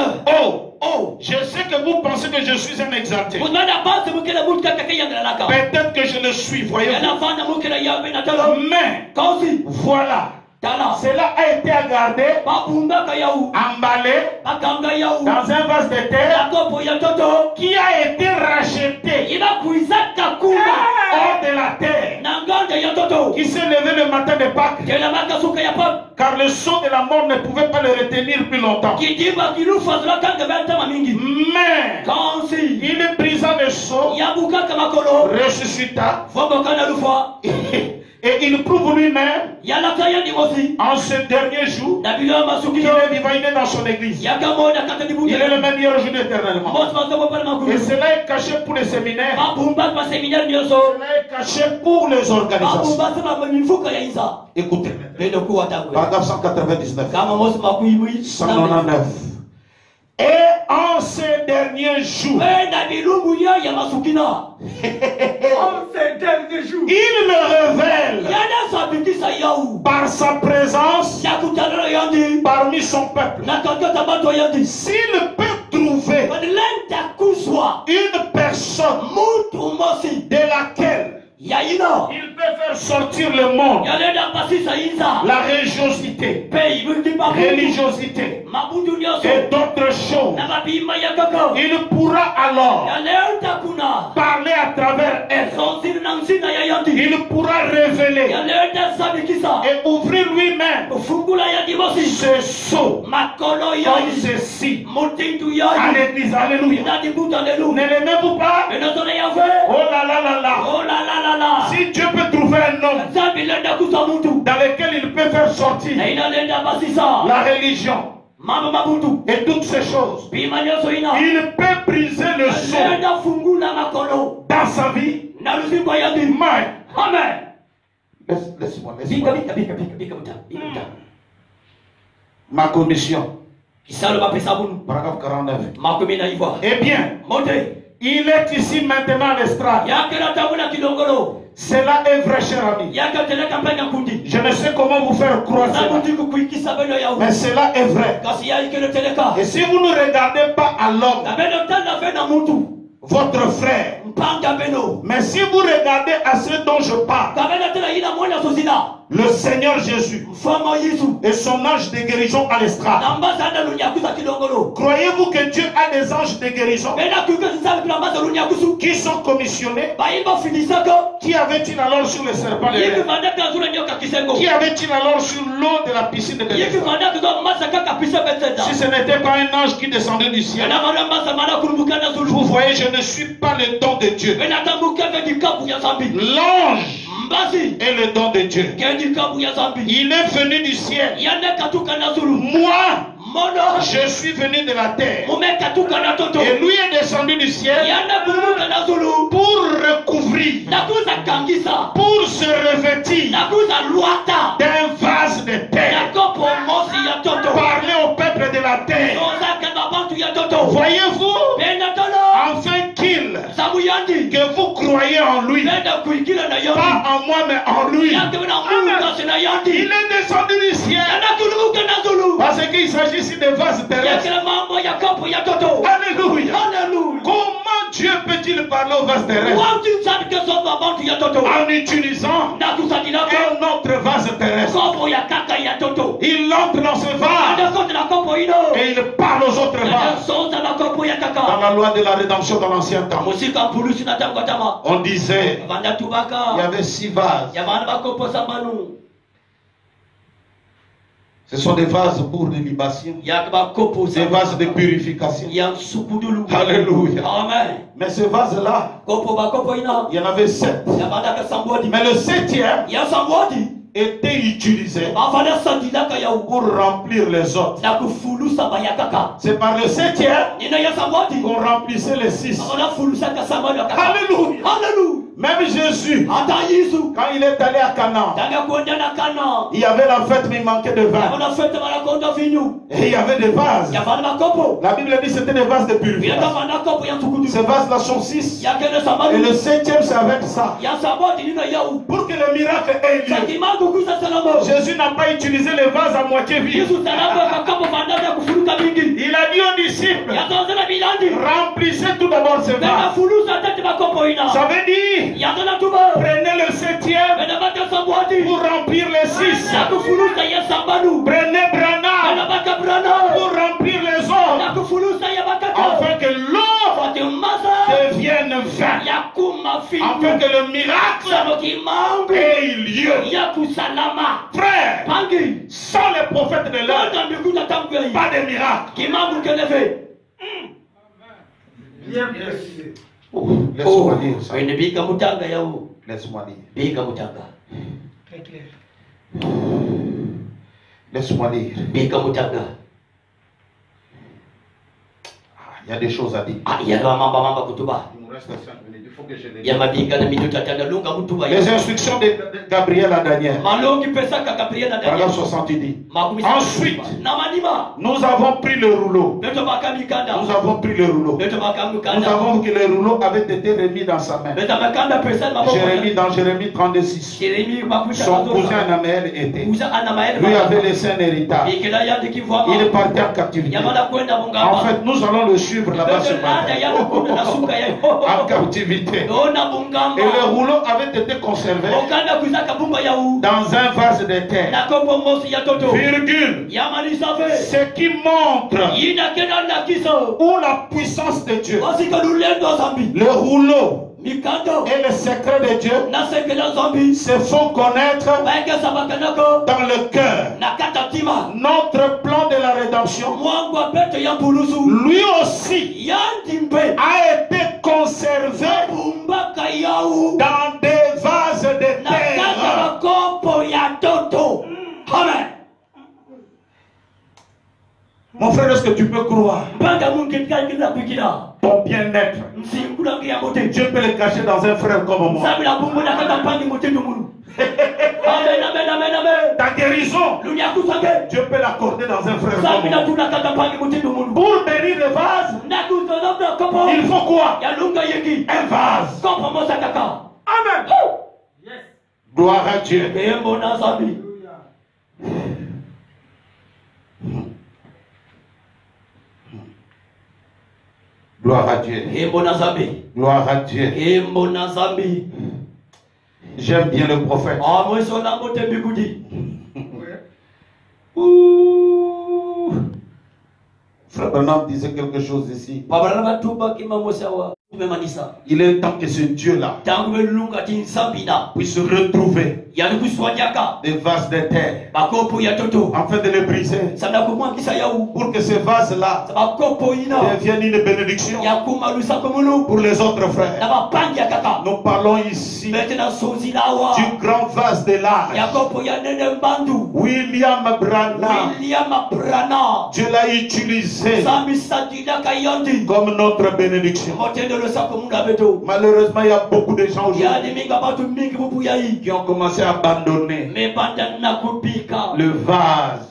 Oh, je sais que vous pensez que je suis un exalté. Peut-être que je le suis, voyez-vous. Mais, voilà. Cela a été gardé, emballé dans un vase de terre qui a été racheté hors de la terre, qui s'est levé le matin de Pâques, car le sceau de la mort ne pouvait pas le retenir plus longtemps. Mais il brisa le sceau, ressuscita Et il prouve lui-même en ce dernier jour qu'il est vivant, il est dans son église. Il est le même hier aujourd'hui éternellement. Et cela est caché pour les séminaires. Cela est caché pour les organisations. Écoutez, paragraphe 199. 199. Et en ces derniers jours, il me révèle par sa présence parmi son peuple. S'il peut trouver une personne de laquelle il peut faire sortir le monde, la religiosité, et d'autres choses, il pourra alors parler à travers elle. Il pourra révéler et ouvrir lui-même ce sceau comme ceci à l'église. Alléluia. Ne l'aimez-vous pas? Oh là là là là. Si Dieu peut trouver un homme dans lequel il peut faire sortir la religion et toutes ces choses, il peut briser le sceau dans sa vie. Amen. Laisse-moi. Ma commission. Paragraphe 49. Eh bien, il est ici maintenant à l'estrade. Cela est vrai, cher ami. Je ne sais comment vous faire croire cela, mais cela est vrai. Et si vous ne regardez pas à l'homme, votre frère, mais si vous regardez à ce dont je parle, le Seigneur Jésus et son ange de guérison à l'estrade, croyez-vous que Dieu a des anges de guérison qui sont commissionnés? Qui avait-il alors sur le serpent? Qui avait-il alors sur l'eau de la piscine de Bethesda? Si ce n'était pas un ange qui descendait du ciel, vous voyez, je ne suis pas le don de Dieu. L'ange est le don de Dieu. Il est venu du ciel. Moi, je suis venu de la terre. Et lui est descendu du ciel pour recouvrir, pour se revêtir d'un vase de terre. Parler au peuple de la terre. Voyez-vous, afin que vous croyez en lui, pas en moi mais en lui. Il est descendu du ciel parce qu'il s'agit ici de vases terrestres. Alléluia. Comment Dieu peut-il parler aux vases terrestres? En utilisant un autre vase terrestre. Il entre dans ce vase et il parle aux autres vases. Dans la loi de la rédemption dans l'ancien temps, on disait il y avait 6 vases. Ce sont des vases pour les libations, des vases de purification. Alléluia. Mais ce vase-là, il y en avait 7. Mais le 7e était utilisé pour remplir les autres. C'est par le 7e qu'on remplissait les 6. Alléluia. Même Jésus, quand il est allé à Canaan, il y avait la fête mais il manquait de vin. Et il y avait des vases. La Bible dit que c'était des vases de purification. Ces vases-là sont 6. Et le 7e c'est avec ça. Pour que le miracle ait lieu, Jésus n'a pas utilisé les vases à moitié vides. Il a dit aux disciples, remplissez tout d'abord ces vases. Ça veut dire, prenez le 7e pour remplir les 6. Prenez Branham pour remplir les autres, afin que l'eau devienne vin, afin que le miracle ait lieu. Frère, sans les prophètes de l'heure, pas de miracle. Laisse-moi dire ça. Laisse-moi dire. Très clair. Laisse-moi lire. Il y a des choses à dire. Il nous reste 5 minutes. Il faut que je les dise. Les instructions de Gabriel à Daniel. Paragraphe 60 dit. Ensuite, nous avons pris le rouleau. Nous avons pris le rouleau. Nous avons vu que le rouleau avait été remis dans sa main. Jérémie dans Jérémie 36. Son cousin Anaméel était. Lui avait laissé un héritage. Il est parti en captivité. En fait, nous allons le suivre là-bas ce matin. En captivité. Et le rouleau avait été conservé dans un vase de terre. Virgule. Ce qui montre où la puissance de Dieu. Le rouleau et le secret de Dieu se font connaître dans le cœur. Notre plan de la rédemption, lui aussi, a été conservé dans des vases de terre. Amen. Mon frère, est-ce que tu peux croire ton bien-être? Dieu peut le cacher dans un frère comme moi. Ta guérison, Dieu peut l'accorder dans un frère comme moi. Pour bénir le vase, il faut quoi? Un vase. Amen. Gloire à Dieu. Gloire à Dieu. Gloire à Dieu. J'aime bien le prophète. Frère Branham disait quelque chose ici. Il est temps que ce Dieu-là puisse retrouver des vases de terre afin de les briser, pour que ces vases-là deviennent une bénédiction pour les autres frères. Nous parlons ici du grand vase de l'âge, William Branham. Dieu l'a utilisé comme notre bénédiction. Malheureusement, il y a beaucoup de gens aujourd'hui qui ont commencé à abandonner le vase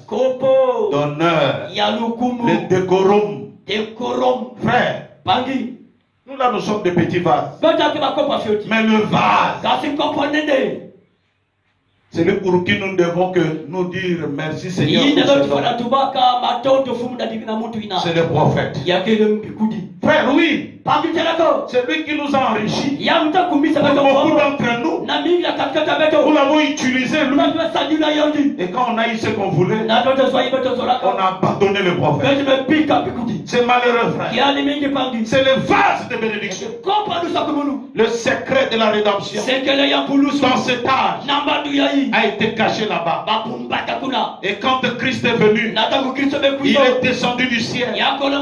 d'honneur, le décorum. Frère, nous là nous sommes des petits vases, mais le vase, c'est le pour qui nous devons que nous dire merci Seigneur. C'est le prophète. Frère, oui, c'est lui qui nous a enrichis. Beaucoup d'entre nous, nous l'avons utilisé lui. Et quand on a eu ce qu'on voulait, on a abandonné le prophète. C'est malheureux, frère. C'est le vase de bénédiction. Le secret de la rédemption dans cet âge a été caché là-bas. Et quand Christ est venu, il est descendu du ciel comme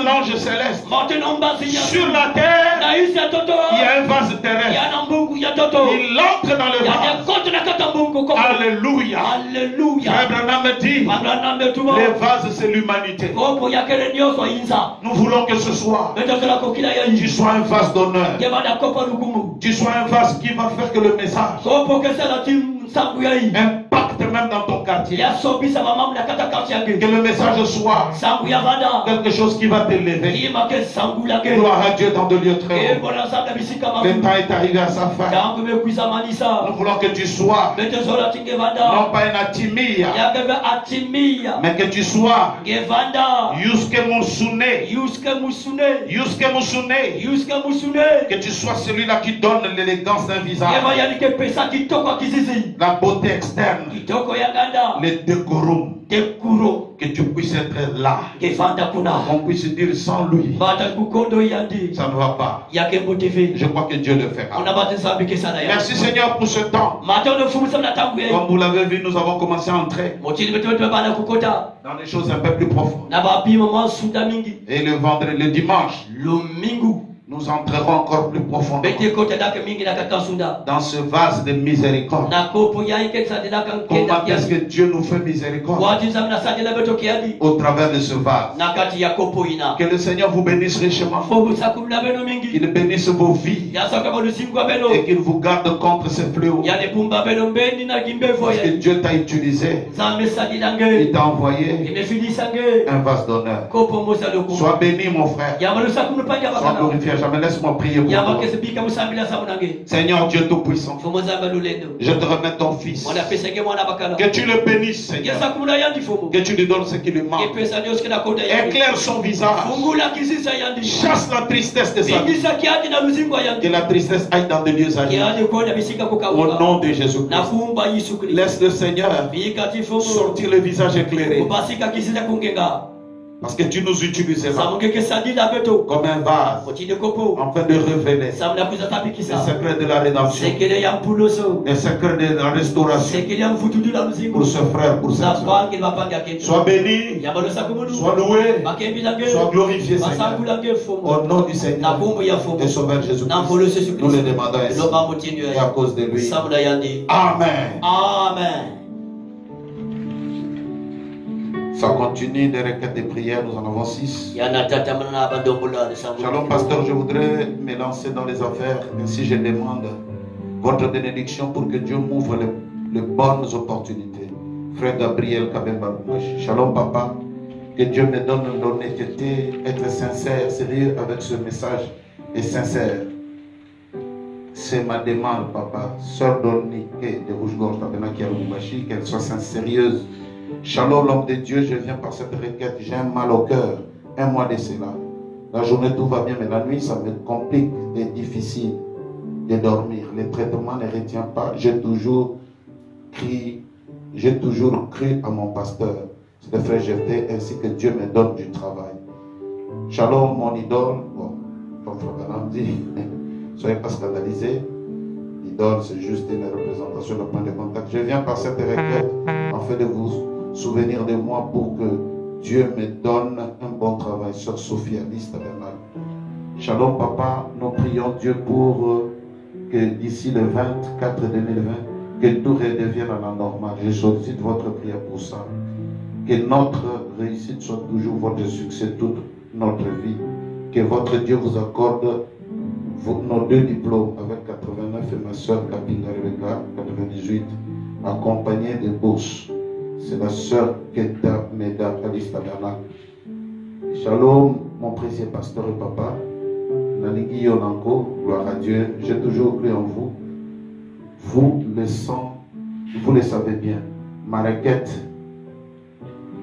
l'ange céleste. Sur la terre, il y a un vase terrestre. Il entre dans le vase. Alléluia. Frère Branham dit, les vases c'est l'humanité. Nous voulons que ce soir, tu sois un vase d'honneur. Tu sois un vase qui va faire que le message impacte même dans ton quartier. Que le message soit quelque chose qui va t'élever. Gloire à Dieu dans de lieux très hauts. Le temps est arrivé à sa fin. Nous voulons que tu sois non pas un atimia, mais que tu sois Yuske Musune. Que tu sois celui-là qui donne l'élégance d'un visage, la beauté externe, le décorum. Que tu puisses être là. On puisse dire sans lui, ça ne va pas. Je crois que Dieu le fera. Merci Seigneur pour ce temps. Comme vous l'avez vu, nous avons commencé à entrer dans des choses un peu plus profondes. Et le vendredi, le dimanche, nous entrerons encore plus profondément dans ce vase de miséricorde. Comment est-ce que Dieu nous fait miséricorde? Au travers de ce vase. Que le Seigneur vous bénisse richement. Qu'il bénisse vos vies. Et qu'il vous garde contre ces fléaux. Parce que Dieu t'a utilisé. Il t'a envoyé un vase d'honneur. Sois béni, mon frère. Sois glorifié. Jamais laisse-moi prier pour toi. Seigneur Dieu Tout-Puissant, je te remets ton fils. Que tu le bénisses, Seigneur. Que tu lui donnes ce qui lui manque. Éclaire son visage. Chasse la tristesse de sa vie. Que la tristesse aille dans des lieux arides. Au nom de Jésus-Christ. Laisse le Seigneur sortir le visage éclairé. Parce que tu nous utiliseras comme un vase afin de révéler les secrets de la rédemption, les secrets de la restauration pour ce frère, pour cette soeur. Sois béni, sois loué, sois glorifié, Seigneur. Au nom du Seigneur et Sauveur Jésus-Christ, nous le demandons ainsi et à cause de lui. Amen. Amen. Ça continue des requêtes de prière, nous en avons 6. Shalom, pasteur, je voudrais me lancer dans les affaires. Ainsi, je demande votre bénédiction pour que Dieu m'ouvre les bonnes opportunités. Frère Gabriel Kabemba. Shalom, papa. Que Dieu me donne l'honnêteté, être sincère, sérieux avec ce message et sincère. C'est ma demande, papa. Sœur Dornique de Rouge-Gorge, qu'elle soit sérieuse. Shalom, l'homme de Dieu, je viens par cette requête. J'ai un mal au cœur. Un mois de cela. La journée, tout va bien, mais la nuit, ça me complique et difficile de dormir. Le traitement ne retient pas. J'ai toujours cru à mon pasteur, c'est le frère Jephthé, ainsi que Dieu me donne du travail. Shalom, mon idole. Bon, comme frère Branham dit, soyez pas scandalisés. L'idole, c'est juste une représentation de point de contact. Je viens par cette requête afin de vous souvenir de moi pour que Dieu me donne un bon travail. Sœur Sophie Alice Tabernacle. Shalom, papa. Nous prions Dieu pour que d'ici le 24 2020, que tout redevienne à la normale. Je sollicite votre prière pour ça. Que notre réussite soit toujours votre succès toute notre vie. Que votre Dieu vous accorde nos 2 diplômes avec 89 et ma soeur Kapinga Rebecca 98, accompagnée de bourses. C'est la soeur Keta Meda Alice Tabernacle. Shalom, mon précieux pasteur et papa. Nanigi Yonanko, gloire à Dieu. J'ai toujours cru en vous. Vous le savez bien. Ma requête,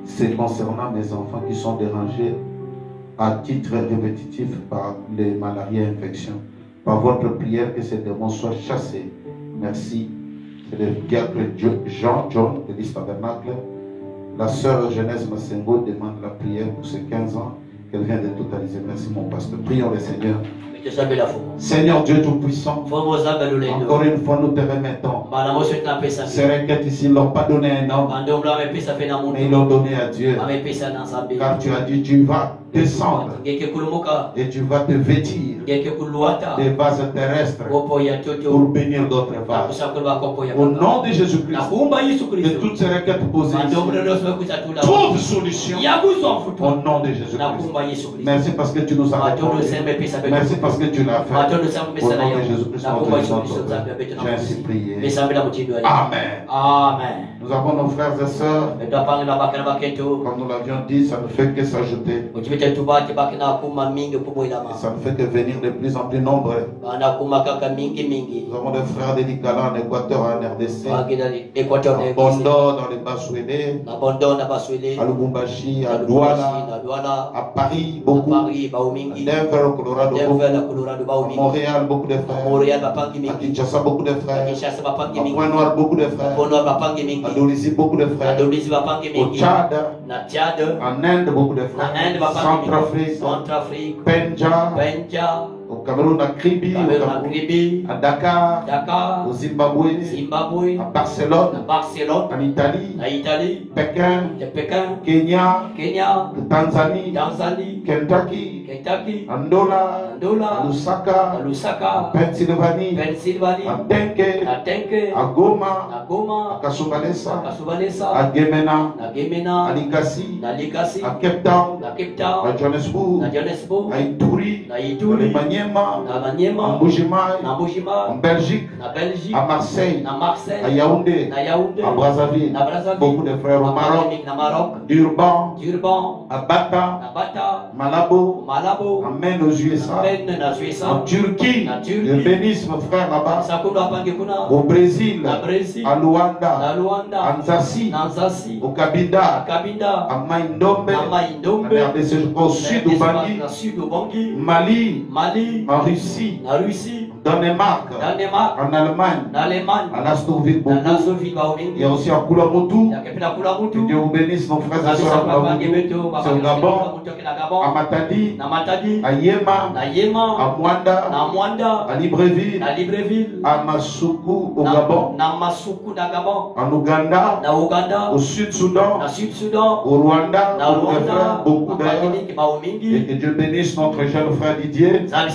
c'est concernant mes enfants qui sont dérangés à titre répétitif par les maladies et infections. Par votre prière, que ces démons soient chassés. Merci. C'est le diacre John de l'Église Tabernacle. La sœur Genèse Massengo demande la prière pour ses 15 ans qu'elle vient de totaliser. Merci mon pasteur. Prions le Seigneur. Seigneur Dieu Tout-Puissant, encore une fois nous te remettons. Ces requêtes ici ne l'ont pas donné à un homme, mais ils l'ont donné à Dieu. Car tu as dit, tu vas descendre et tu vas te vêtir des vases terrestres pour bénir d'autres vases. Au nom de Jésus-Christ, que toutes ces requêtes posées trouvent solution. Au nom de Jésus-Christ. Merci parce que tu nous as répondu. Merci parce que tu l'as fait. Au nom de Jésus-Christ, j'ai ainsi prié. Amen. Amen. Nous avons nos frères et sœurs. Comme nous l'avions dit, ça ne fait que s'ajouter. Et ça ne fait que venir de plus en plus nombreux. Nous avons des frères de Nicala en Équateur, en RDC, à Bondo, dans les Basuélé, à Lubumbashi, à Douala, à Paris, beaucoup, à Denver, au Colorado, à Montréal, beaucoup de frères, à Kinshasa, beaucoup de frères, à Point-Noir, beaucoup de frères, à Dolisie, beaucoup de frères, au Tchad, en Inde, beaucoup de frères, Centrafrique, Penja, au Cameroun, à Kribi, à Dakar, au Zimbabwe, à Barcelone, en Italie, Pékin, Kenya, Tanzanie, Kentucky, Andola, Lusaka, Pennsylvanie, à Denke, à Goma, à Kasubalesa, à Gemena, à Likasi, à Cape Town, à Johannesburg, à Ituri, à Maniema, à Mbujimai, en Belgique, à Marseille, à Yaoundé, à Brazzaville, beaucoup de frères au Maroc, Durban, à Bata, Malabo, Amen aux USA, en Turquie, je bénisse mon frère là-bas, au Brésil, à Luanda, à Nzasi, au Kabinda, à Maïndombe, au sud au Bangui, Mali, en Russie, Danemark, en Allemagne, à Nastoville, et aussi à Kulamotu. Que Dieu vous bénisse, nos frères et sœurs au Gabon, à Matadi, à Yema, à Mwanda, à Libreville, à Masuku au Gabon, en Ouganda, au Sud-Soudan, au Rwanda, beaucoup d'ailleurs. Et que Dieu bénisse notre jeune frère Didier, en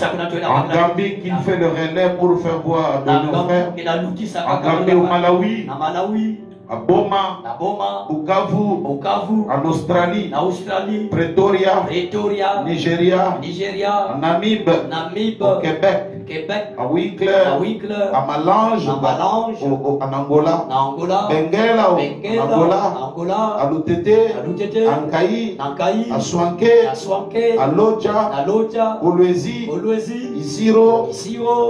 Gambie, qui fait le relais pour faire voir nos frères, en Gambie, au Malawi, à Boma, Bukavu, en Australie, Pretoria, Nigeria, en Namib, au Québec, à Winkler, à Malange, en Angola, Benguela, en Angola, à Lutete, à Nkayi, à Swanke, à Lodja, au Luezi, Isiro,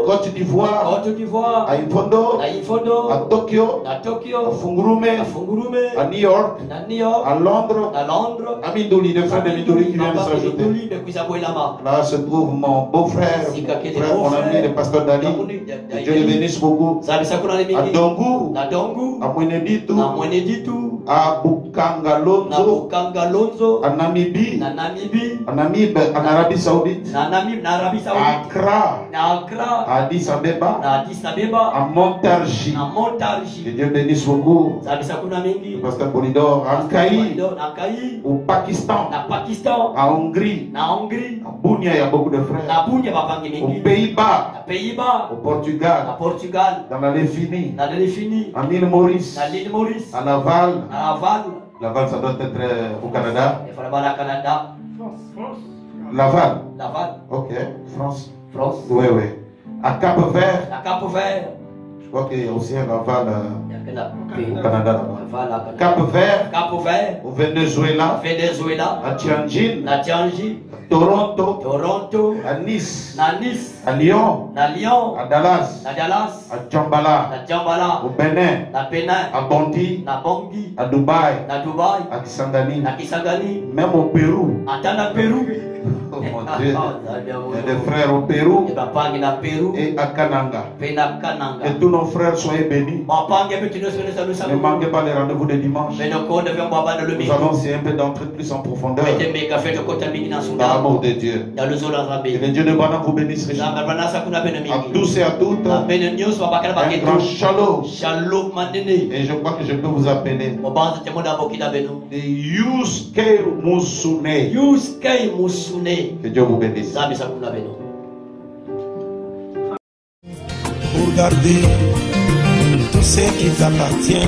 Côte d'Ivoire, à Infondo, à Tokyo, à Fungurume, à New York, à Londres, à Mindoli, le frère de Mindoli qui vient de s'ajouter. Là se trouve mon beau-frère, mon ami, le pasteur Dali. Dieu le bénisse beaucoup. À Dongu, à Mweneditu, à Bukangalonzo, à Namibie, en Arabie Saoudite, à Accra, à Addis Abeba, à Montargis. Que Dieu bénisse beaucoup. Le pasteur Polydor, à Nkayi, au Pakistan, à Hongrie, à Bunia, il y a beaucoup de frères. Aux Pays-Bas, au Portugal, dans la Léfini, à l'île Maurice, à Laval. Laval, ça doit être au Canada. Laval. Ok, France. Oui. À Cap-Vert. Je crois qu'il y a aussi un Laval au Canada là-bas. Cap-Vert. Au Venezuela. À Tianjin. Toronto. À Nice. À Lyon. À Dallas. À Djambala. Au Bénin. À Bondy. À Dubaï. À Kisangani. Même au Pérou. Oh mon Dieu. Il y a des frères au Pérou et à Kananga. Que tous nos frères soient bénis. Ne manquez pas les rendez-vous de dimanche. Nous allons essayer un peu d'entrer plus en profondeur dans l'amour de Dieu. Que le Dieu de Bana vous bénisse richement. À tous et à toutes, un grand shalom. Et je crois que je peux vous appeler de Yusuke Musune. Que Dieu vous bénisse. Pour garder tout ce qui t'appartient.